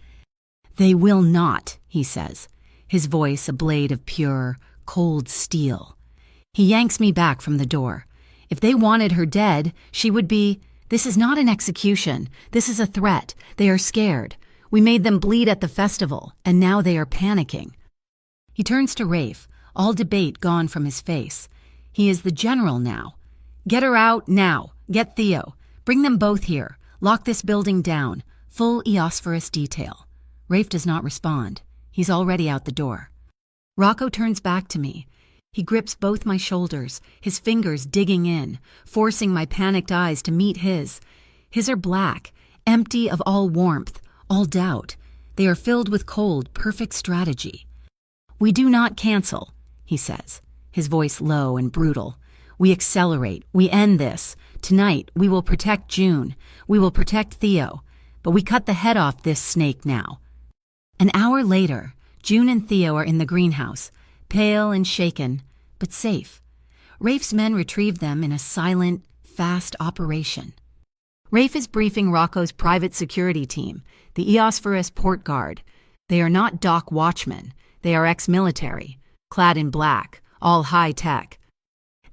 They will not, he says, his voice a blade of pure, cold steel. He yanks me back from the door. If they wanted her dead, she would be... This is not an execution. This is a threat. They are scared. We made them bleed at the festival, and now they are panicking. He turns to Rafe, all debate gone from his face. He is the general now. Get her out now. Get Theo. Bring them both here. Lock this building down. Full Eosphorus detail. Rafe does not respond. He's already out the door. Rocco turns back to me. He grips both my shoulders, his fingers digging in, forcing my panicked eyes to meet his. His are black, empty of all warmth, all doubt. They are filled with cold, perfect strategy. We do not cancel, he says, his voice low and brutal. We accelerate. We end this. Tonight, we will protect June. We will protect Theo. But we cut the head off this snake now. An hour later, June and Theo are in the greenhouse, pale and shaken, but safe. Rafe's men retrieve them in a silent, fast operation. Rafe is briefing Rocco's private security team, the Eosphorus Port Guard. They are not dock watchmen. They are ex-military, clad in black, all high-tech.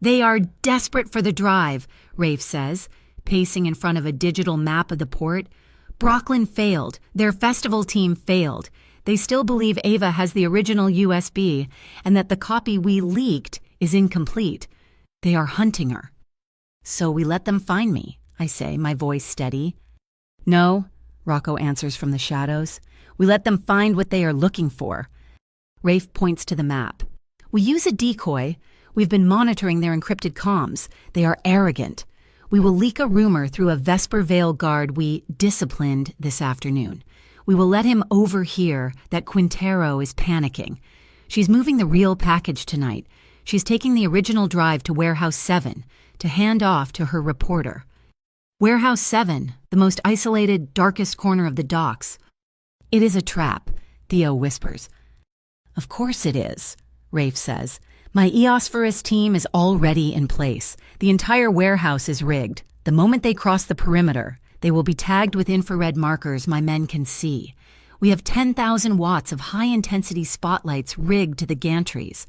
They are desperate for the drive, Rafe says, pacing in front of a digital map of the port. Brooklyn failed. Their festival team failed. They still believe Ava has the original USB and that the copy we leaked is incomplete. They are hunting her. So we let them find me, I say, my voice steady. No, Rocco answers from the shadows. "We let them find what they are looking for." Rafe points to the map. "We use a decoy. We've been monitoring their encrypted comms. They are arrogant. We will leak a rumor through a Vesper Vale guard we disciplined this afternoon. We will let him overhear that Quintero is panicking. She's moving the real package tonight. She's taking the original drive to Warehouse 7 to hand off to her reporter. Warehouse 7, the most isolated, darkest corner of the docks. It is a trap," Theo whispers. "Of course it is," Rafe says. "My Eosphorus team is already in place. The entire warehouse is rigged. The moment they cross the perimeter, they will be tagged with infrared markers my men can see. We have 10,000 watts of high-intensity spotlights rigged to the gantries.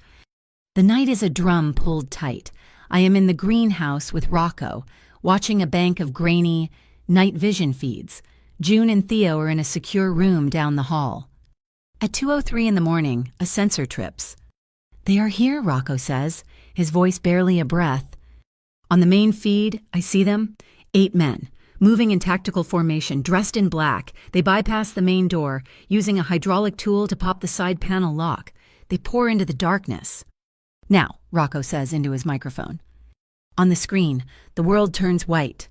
The night is a drum pulled tight. I am in the greenhouse with Rocco, watching a bank of grainy night vision feeds. June and Theo are in a secure room down the hall. At 2:03 in the morning, a sensor trips. "They are here," Rocco says, his voice barely a breath. "On the main feed, I see them. 8 men, moving in tactical formation, dressed in black. They bypass the main door, using a hydraulic tool to pop the side panel lock. They pour into the darkness." "Now," Rocco says into his microphone. On the screen, the world turns white.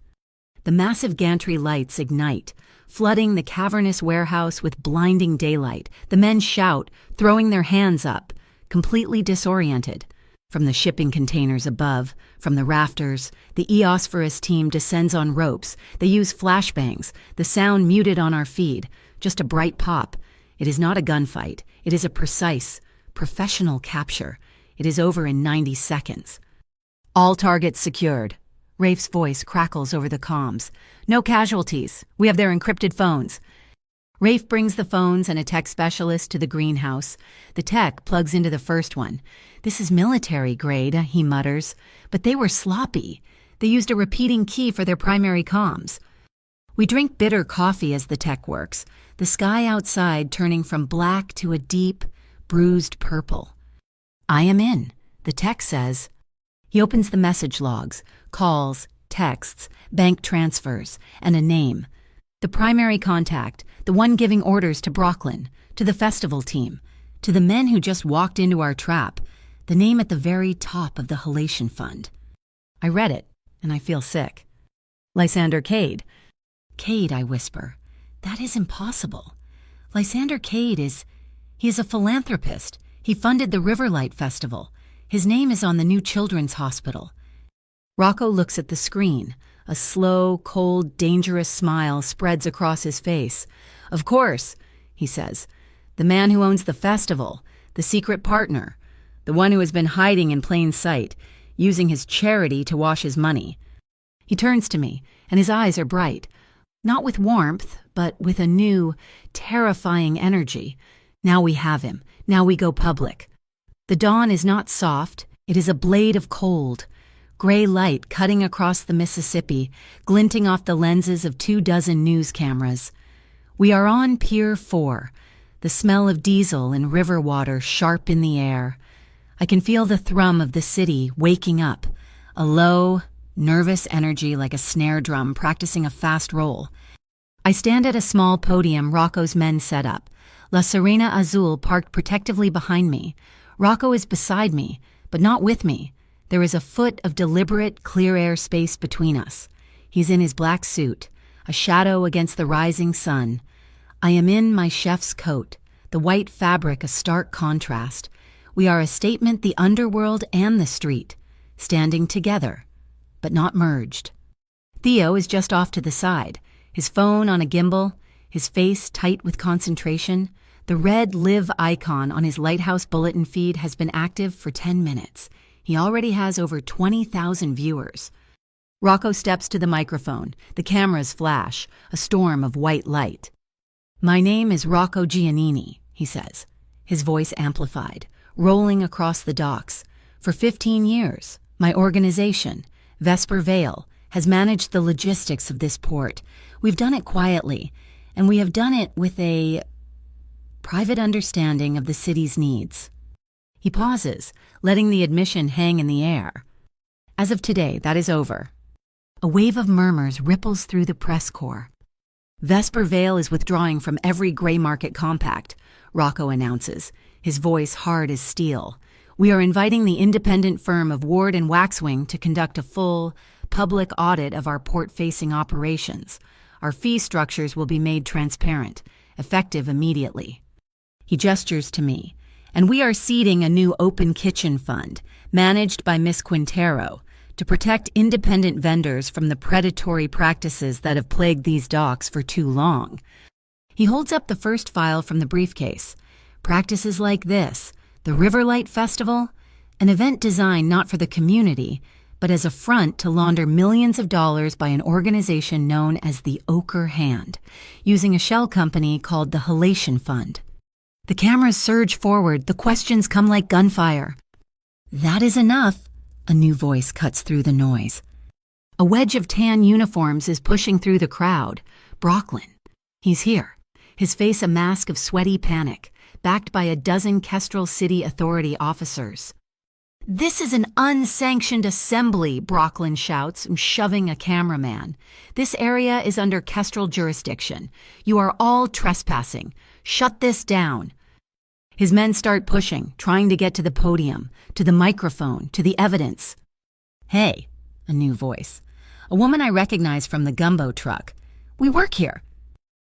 The massive gantry lights ignite, flooding the cavernous warehouse with blinding daylight. The men shout, throwing their hands up, completely disoriented. From the shipping containers above, from the rafters, the Eosphorus team descends on ropes. They use flashbangs, the sound muted on our feed, just a bright pop. It is not a gunfight. It is a precise, professional capture. It is over in 90 seconds. "All targets secured." Rafe's voice crackles over the comms. "No casualties. We have their encrypted phones." Rafe brings the phones and a tech specialist to the greenhouse. The tech plugs into the first one. "This is military grade," he mutters, "but they were sloppy. They used a repeating key for their primary comms." We drink bitter coffee as the tech works, the sky outside turning from black to a deep, bruised purple. "I am in," the tech says. He opens the message logs, calls, texts, bank transfers, and a name. The primary contact, the one giving orders to Brooklyn, to the festival team, to the men who just walked into our trap, the name at the very top of the halation fund. I read it, and I feel sick. "Lysander Cade." "Cade," I whisper. "That is impossible. Lysander Cade he is a philanthropist. He funded the Riverlight Festival. His name is on the new children's hospital." Rocco looks at the screen. A slow, cold, dangerous smile spreads across his face. "Of course," he says. "The man who owns the festival, the secret partner, the one who has been hiding in plain sight, using his charity to wash his money." He turns to me, and his eyes are bright. Not with warmth, but with a new, terrifying energy. "Now we have him. Now we go public." The dawn is not soft, it is a blade of cold. Gray light cutting across the Mississippi, glinting off the lenses of 24 news cameras. We are on Pier 4, the smell of diesel and river water sharp in the air. I can feel the thrum of the city waking up, a low, nervous energy like a snare drum practicing a fast roll. I stand at a small podium Rocco's men set up, La Serena Azul parked protectively behind me. Rocco is beside me, but not with me. There is a foot of deliberate, clear air space between us. He's in his black suit, a shadow against the rising sun. I am in my chef's coat, the white fabric a stark contrast. We are a statement the underworld and the street, standing together, but not merged. Theo is just off to the side, his phone on a gimbal, his face tight with concentration. The red live icon on his lighthouse bulletin feed has been active for 10 minutes. He already has over 20,000 viewers. Rocco steps to the microphone. The cameras flash, a storm of white light. "My name is Rocco Giannini," he says, his voice amplified, rolling across the docks. "For 15 years, my organization, Vesper Vale, has managed the logistics of this port. We've done it quietly, and we have done it with a private understanding of the city's needs." He pauses, letting the admission hang in the air. "As of today, that is over." A wave of murmurs ripples through the press corps. Vesper Vale is withdrawing from every gray market compact, Rocco announces, his voice hard as steel. We are inviting the independent firm of Ward and Waxwing to conduct a full, public audit of our port-facing operations. Our fee structures will be made transparent, effective immediately. He gestures to me, and we are seeding a new open kitchen fund, managed by Miss Quintero, to protect independent vendors from the predatory practices that have plagued these docks for too long. He holds up the first file from the briefcase. Practices like this, the Riverlight Festival, an event designed not for the community, but as a front to launder millions of dollars by an organization known as the Ochre Hand, using a shell company called the Halation Fund. The cameras surge forward, the questions come like gunfire. That is enough, a new voice cuts through the noise. A wedge of tan uniforms is pushing through the crowd. Brooklyn. He's here, his face a mask of sweaty panic, backed by a dozen Kestrel City Authority officers. This is an unsanctioned assembly, Brooklyn shouts, shoving a cameraman. This area is under Kestrel jurisdiction. You are all trespassing. Shut this down. His men start pushing, trying to get to the podium, to the microphone, to the evidence. Hey, a new voice. A woman I recognize from the gumbo truck. We work here.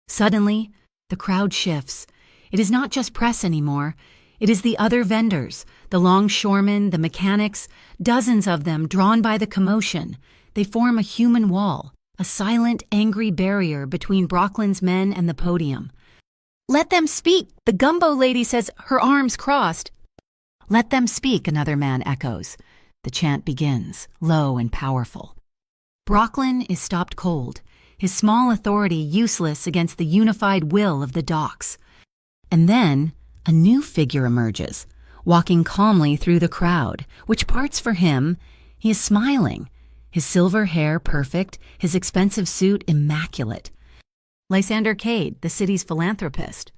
Suddenly, the crowd shifts. It is not just press anymore. It is the other vendors, the longshoremen, the mechanics, dozens of them drawn by the commotion. They form a human wall, a silent, angry barrier between Brooklyn's men and the podium. Let them speak, the gumbo lady says, her arms crossed. Let them speak, another man echoes. The chant begins, low and powerful. Brooklyn is stopped cold, his small authority useless against the unified will of the docks. And then a new figure emerges, walking calmly through the crowd, which parts for him. He is smiling, his silver hair perfect, his expensive suit immaculate. Lysander Cade, the city's philanthropist.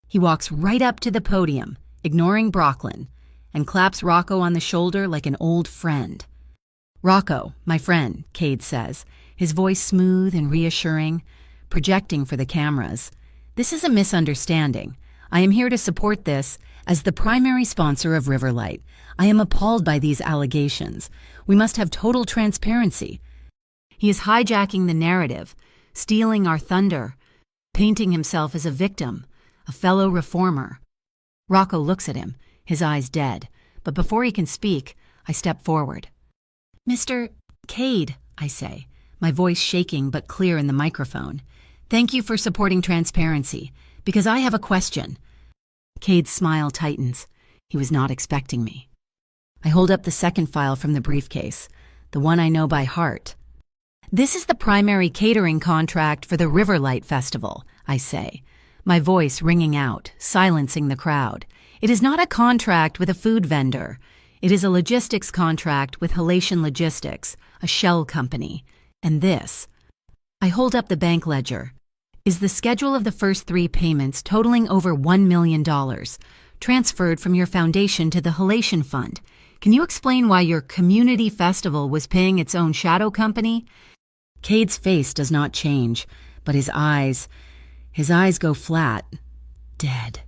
He walks right up to the podium, ignoring Brooklyn, and claps Rocco on the shoulder like an old friend. Rocco, my friend, Cade says, his voice smooth and reassuring, projecting for the cameras. This is a misunderstanding. I am here to support this as the primary sponsor of Riverlight. I am appalled by these allegations. We must have total transparency. He is hijacking the narrative, stealing our thunder, painting himself as a victim, a fellow reformer. Rocco looks at him, his eyes dead, but before he can speak, I step forward. Mr. Cade, I say, my voice shaking but clear in the microphone. Thank you for supporting transparency, because I have a question. Cade's smile tightens. He was not expecting me. I hold up the second file from the briefcase, the one I know by heart. This is the primary catering contract for the Riverlight Festival, I say, my voice ringing out, silencing the crowd. It is not a contract with a food vendor. It is a logistics contract with Halation Logistics, a shell company. And this, I hold up the bank ledger, is the schedule of the first 3 payments totaling over $1 million, transferred from your foundation to the Halation Fund. Can you explain why your community festival was paying its own shadow company? Cade's face does not change, but his eyes go flat, dead.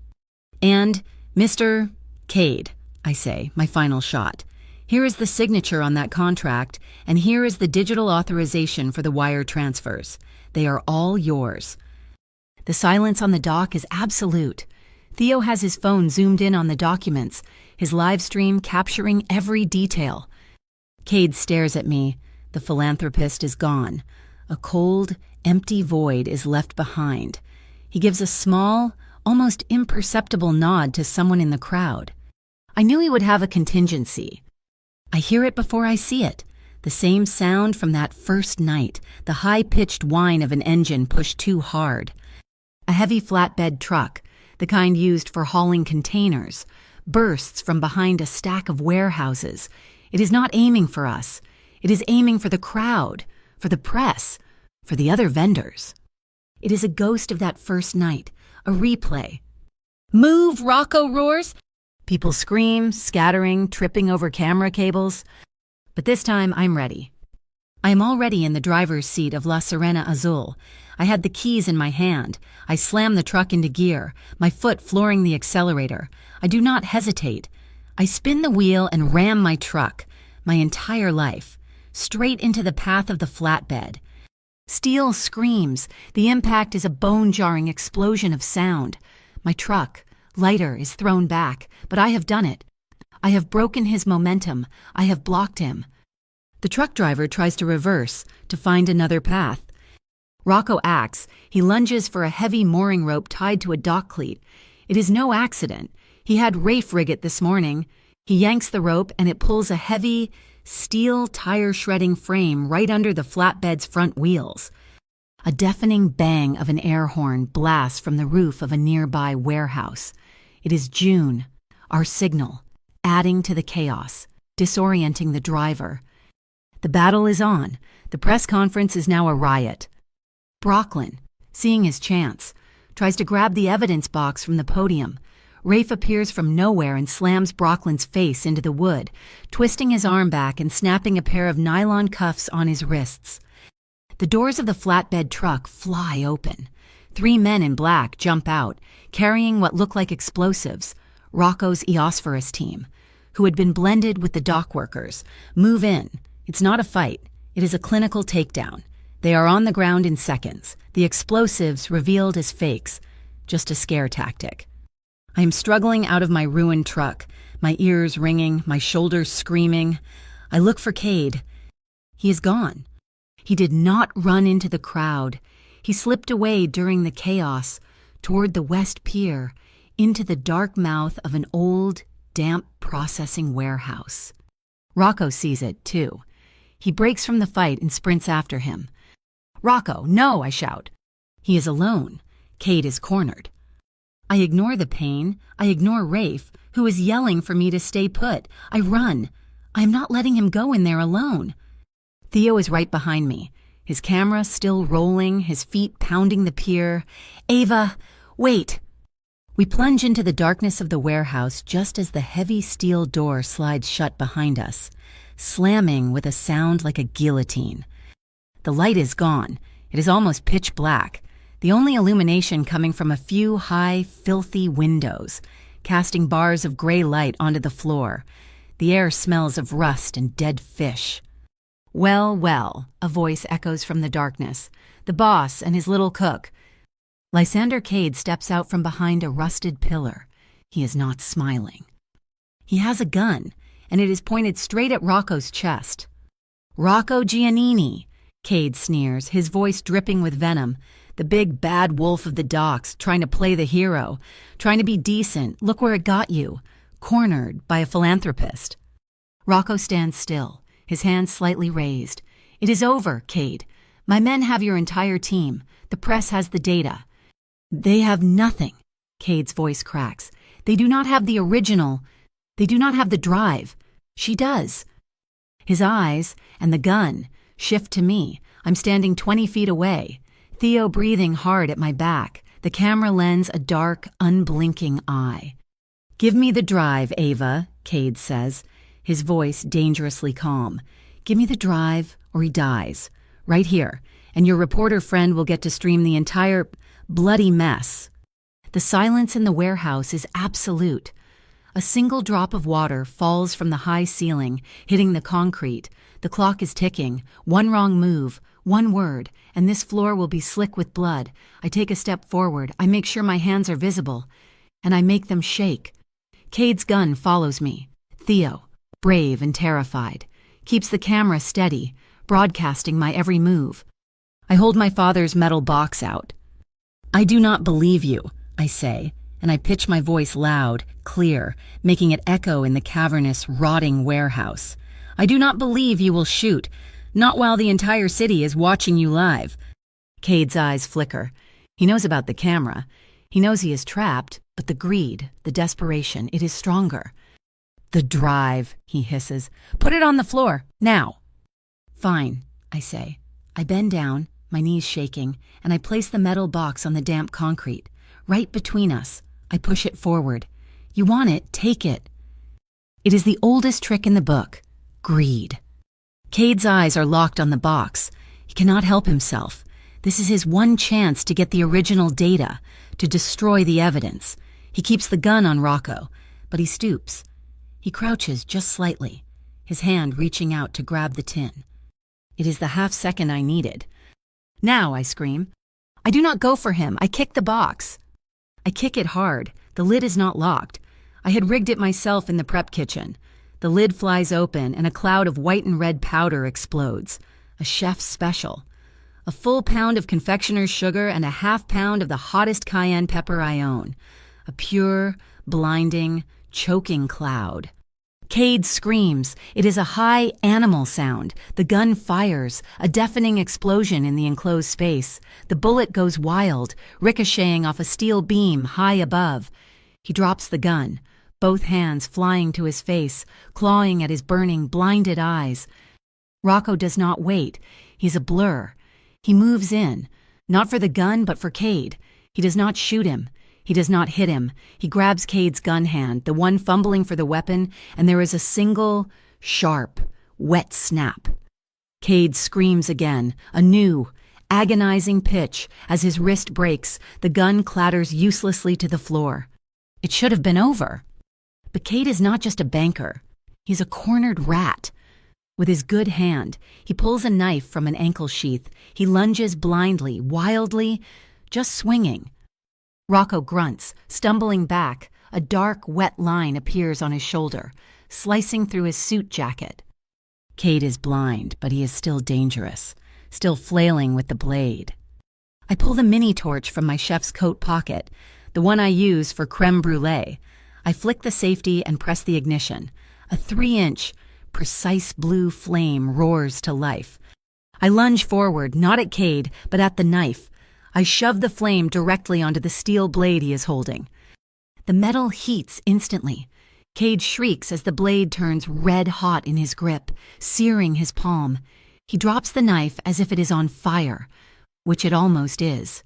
And, Mr. Cade, I say, my final shot. Here is the signature on that contract, and here is the digital authorization for the wire transfers. They are all yours. The silence on the dock is absolute. Theo has his phone zoomed in on the documents, his live stream capturing every detail. Cade stares at me. The philanthropist is gone. A cold, empty void is left behind. He gives a small, almost imperceptible nod to someone in the crowd. I knew he would have a contingency. I hear it before I see it. The same sound from that first night, the high-pitched whine of an engine pushed too hard. A heavy flatbed truck, the kind used for hauling containers, bursts from behind a stack of warehouses. It is not aiming for us. It is aiming for the crowd, for the press, for the other vendors. It is a ghost of that first night, a replay. Move, Rocco roars. People scream, scattering, tripping over camera cables. But this time I'm ready. I am already in the driver's seat of La Sirena Azul. I had the keys in my hand. I slam the truck into gear, my foot flooring the accelerator. I do not hesitate. I spin the wheel and ram my truck, my entire life, straight into the path of the flatbed. Steel screams. The impact is a bone-jarring explosion of sound. My truck, lighter, is thrown back, but I have done it. I have broken his momentum. I have blocked him. The truck driver tries to reverse, to find another path. Rocco acts. He lunges for a heavy mooring rope tied to a dock cleat. It is no accident. He had Rafe rig it this morning. He yanks the rope and it pulls a heavy, steel tire-shredding frame right under the flatbed's front wheels. A deafening bang of an air horn blasts from the roof of a nearby warehouse. It is June, our signal, adding to the chaos, disorienting the driver. The battle is on. The press conference is now a riot. Brocklin, seeing his chance, tries to grab the evidence box from the podium. Rafe appears from nowhere and slams Brocklin's face into the wood, twisting his arm back and snapping a pair of nylon cuffs on his wrists. The doors of the flatbed truck fly open. 3 men in black jump out, carrying what look like explosives. Rocco's Eosphorus team, who had been blended with the dock workers, move in. It's not a fight. It is a clinical takedown. They are on the ground in seconds, the explosives revealed as fakes, just a scare tactic. I am struggling out of my ruined truck, my ears ringing, my shoulders screaming. I look for Cade. He is gone. He did not run into the crowd. He slipped away during the chaos, toward the West Pier, into the dark mouth of an old, damp processing warehouse. Rocco sees it, too. He breaks from the fight and sprints after him. "Rocco, no!" I shout. He is alone. Cade is cornered. I ignore the pain. I ignore Rafe, who is yelling for me to stay put. I run. I am not letting him go in there alone. Theo is right behind me, his camera still rolling, his feet pounding the pier. "Ava, wait!" We plunge into the darkness of the warehouse just as the heavy steel door slides shut behind us, slamming with a sound like a guillotine. The light is gone. It is almost pitch black, the only illumination coming from a few high, filthy windows, casting bars of gray light onto the floor. The air smells of rust and dead fish. "Well, well," a voice echoes from the darkness. "The boss and his little cook." Lysander Cade steps out from behind a rusted pillar. He is not smiling. He has a gun, and it is pointed straight at Rocco's chest. "Rocco Giannini," Cade sneers, his voice dripping with venom. The big bad wolf of the docks, trying to play the hero, trying to be decent. Look where it got you. Cornered by a philanthropist. Rocco stands still, his hands slightly raised. "It is over, Cade. My men have your entire team. The press has the data." "They have nothing," Cade's voice cracks. "They do not have the original. They do not have the drive. She does." His eyes, and the gun, shift to me. I'm standing 20 feet away. Theo breathing hard at my back, the camera lens a dark, unblinking eye. "Give me the drive, Ava," Cade says, his voice dangerously calm. "Give me the drive, or he dies. Right here, and your reporter friend will get to stream the entire bloody mess." The silence in the warehouse is absolute. A single drop of water falls from the high ceiling, hitting the concrete. The clock is ticking. One wrong move, one word, and this floor will be slick with blood. I take a step forward. I make sure my hands are visible, and I make them shake. Cade's gun follows me. Theo, brave and terrified, keeps the camera steady, broadcasting my every move. I hold my father's metal box out. "I do not believe you," I say, and I pitch my voice loud, clear, making it echo in the cavernous, rotting warehouse. "I do not believe you will shoot, not while the entire city is watching you live." Cade's eyes flicker. He knows about the camera. He knows he is trapped, but the greed, the desperation, it is stronger. "The drive," he hisses. "Put it on the floor, now." "Fine," I say. I bend down, my knees shaking, and I place the metal box on the damp concrete. Right between us, I push it forward. "You want it, take it." It is the oldest trick in the book. Greed. Cade's eyes are locked on the box. He cannot help himself. This is his one chance to get the original data, to destroy the evidence. He keeps the gun on Rocco, but he stoops. He crouches just slightly, his hand reaching out to grab the tin. It is the half-second I needed. "Now," I scream. I do not go for him. I kick the box. I kick it hard. The lid is not locked. I had rigged it myself in the prep kitchen. The lid flies open and a cloud of white and red powder explodes. A chef's special. A full pound of confectioner's sugar and a half pound of the hottest cayenne pepper I own. A pure, blinding, choking cloud. Cade screams. It is a high animal sound. The gun fires, a deafening explosion in the enclosed space. The bullet goes wild, ricocheting off a steel beam high above. He drops the gun, both hands flying to his face, clawing at his burning, blinded eyes. Rocco does not wait. He's a blur. He moves in, not for the gun, but for Cade. He does not shoot him. He does not hit him. He grabs Cade's gun hand, the one fumbling for the weapon, and there is a single, sharp, wet snap. Cade screams again, a new, agonizing pitch. As his wrist breaks, the gun clatters uselessly to the floor. It should have been over. But Cade is not just a banker. He's a cornered rat. With his good hand, he pulls a knife from an ankle sheath. He lunges blindly, wildly, just swinging. Rocco grunts, stumbling back. A dark, wet line appears on his shoulder, slicing through his suit jacket. Cade is blind, but he is still dangerous, still flailing with the blade. I pull the mini torch from my chef's coat pocket, the one I use for creme brulee. I flick the safety and press the ignition. A 3-inch, precise blue flame roars to life. I lunge forward, not at Cade, but at the knife. I shove the flame directly onto the steel blade he is holding. The metal heats instantly. Cade shrieks as the blade turns red hot in his grip, searing his palm. He drops the knife as if it is on fire, which it almost is.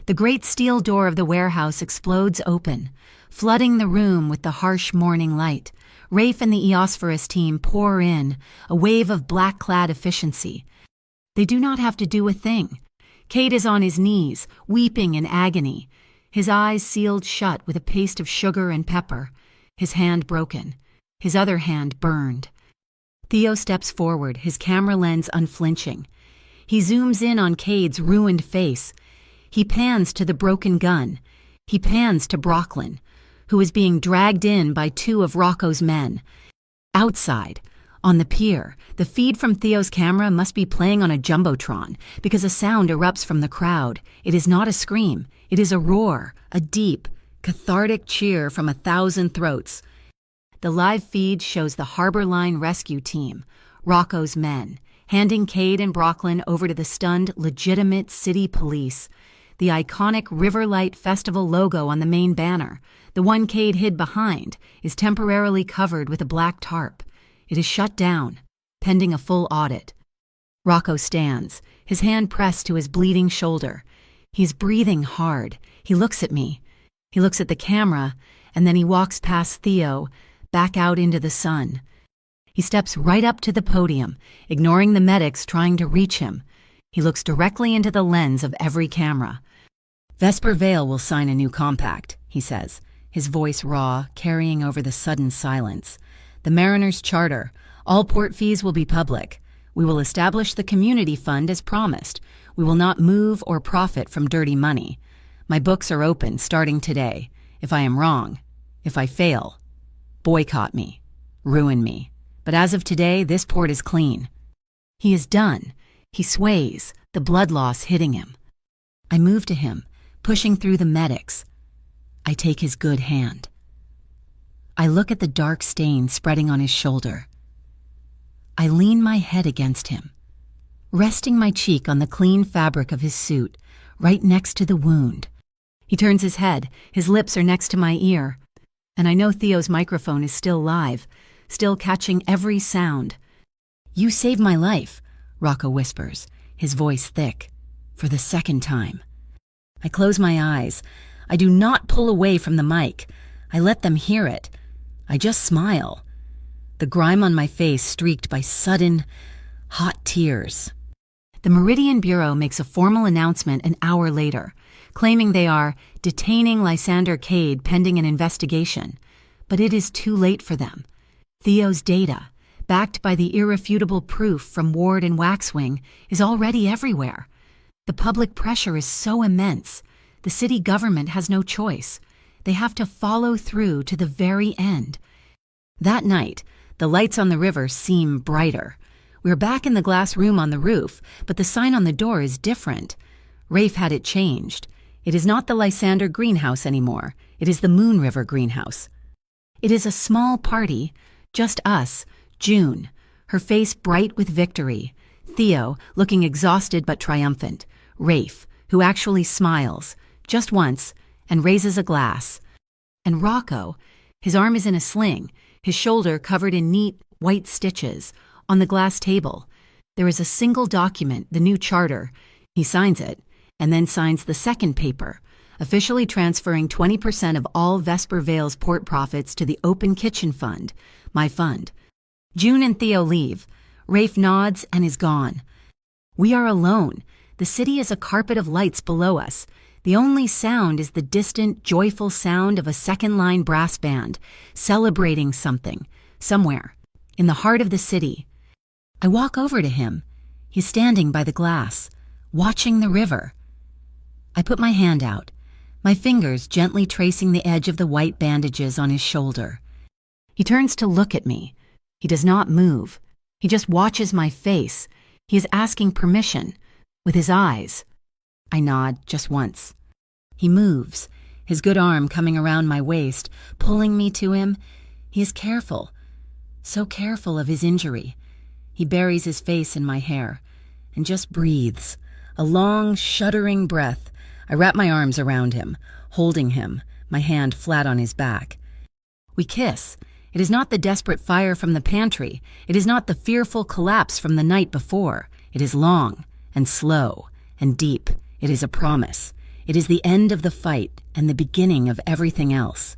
The great steel door of the warehouse explodes open, flooding the room with the harsh morning light. Rafe and the Eosphorus team pour in, a wave of black-clad efficiency. They do not have to do a thing. Cade is on his knees, weeping in agony, his eyes sealed shut with a paste of sugar and pepper, his hand broken, his other hand burned. Theo steps forward, his camera lens unflinching. He zooms in on Cade's ruined face. He pans to the broken gun. He pans to Brooklyn, who is being dragged in by 2 of Rocco's men. Outside, on the pier, the feed from Theo's camera must be playing on a jumbotron because a sound erupts from the crowd. It is not a scream. It is a roar, a deep, cathartic cheer from 1,000 throats. The live feed shows the Harbor Line rescue team, Rocco's men, handing Cade and Brooklyn over to the stunned, legitimate city police. The iconic Riverlight Festival logo on the main banner, the one Cade hid behind, is temporarily covered with a black tarp. It is shut down, pending a full audit. Rocco stands, his hand pressed to his bleeding shoulder. He's breathing hard. He looks at me. He looks at the camera, and then he walks past Theo, back out into the sun. He steps right up to the podium, ignoring the medics trying to reach him. He looks directly into the lens of every camera. "Vesper Vale will sign a new compact," he says, his voice raw, carrying over the sudden silence. "The Mariners' Charter. All port fees will be public. We will establish the community fund as promised. We will not move or profit from dirty money. My books are open starting today. If I am wrong, if I fail, boycott me, ruin me. But as of today, this port is clean." He is done. He sways, the blood loss hitting him. I move to him, pushing through the medics. I take his good hand. I look at the dark stain spreading on his shoulder. I lean my head against him, resting my cheek on the clean fabric of his suit, right next to the wound. He turns his head, his lips are next to my ear, and I know Theo's microphone is still live, still catching every sound. "You saved my life," Rocco whispers, his voice thick, for the second time. I close my eyes. I do not pull away from the mic. I let them hear it. I just smile, the grime on my face streaked by sudden, hot tears. The Meridian Bureau makes a formal announcement an hour later, claiming they are detaining Lysander Cade pending an investigation. But it is too late for them. Theo's data, backed by the irrefutable proof from Ward and Waxwing, is already everywhere. The public pressure is so immense, the city government has no choice. They have to follow through to the very end. That night, the lights on the river seem brighter. We're back in the glass room on the roof, but the sign on the door is different. Rafe had it changed. It is not the Lysander greenhouse anymore. It is the Moon River greenhouse. It is a small party, just us, June, her face bright with victory, Theo, looking exhausted but triumphant, Rafe, who actually smiles, just once, and raises a glass, and Rocco, his arm is in a sling, his shoulder covered in neat, white stitches. On the glass table, there is a single document, the new charter. He signs it, and then signs the second paper, officially transferring 20% of all Vesper Vale's port profits to the Open Kitchen Fund, my fund. June and Theo leave. Rafe nods and is gone. We are alone. The city is a carpet of lights below us. The only sound is the distant, joyful sound of a second-line brass band, celebrating something, somewhere, in the heart of the city. I walk over to him. He's standing by the glass, watching the river. I put my hand out, my fingers gently tracing the edge of the white bandages on his shoulder. He turns to look at me. He does not move. He just watches my face. He is asking permission, with his eyes. I nod just once. He moves, his good arm coming around my waist, pulling me to him. He is careful, so careful of his injury. He buries his face in my hair and just breathes, a long, shuddering breath. I wrap my arms around him, holding him, my hand flat on his back. We kiss. It is not the desperate fire from the pantry. It is not the fearful collapse from the night before. It is long and slow and deep. It is a promise. It is the end of the fight and the beginning of everything else.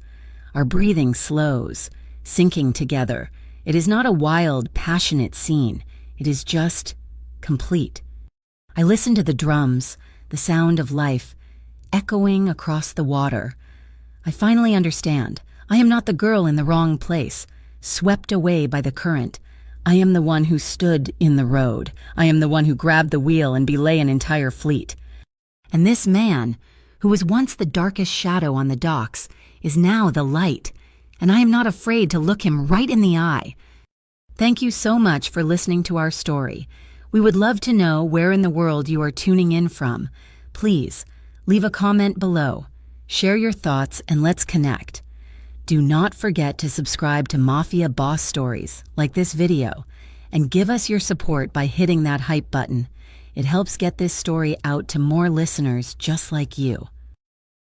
Our breathing slows, sinking together. It is not a wild, passionate scene. It is just complete. I listen to the drums, the sound of life, echoing across the water. I finally understand. I am not the girl in the wrong place, swept away by the current. I am the one who stood in the road. I am the one who grabbed the wheel and belay an entire fleet. And this man, who was once the darkest shadow on the docks, is now the light, and I am not afraid to look him right in the eye. Thank you so much for listening to our story. We would love to know where in the world you are tuning in from. Please, leave a comment below. Share your thoughts and let's connect. Do not forget to subscribe to Mafia Boss Stories, like this video, and give us your support by hitting that hype button. It helps get this story out to more listeners just like you.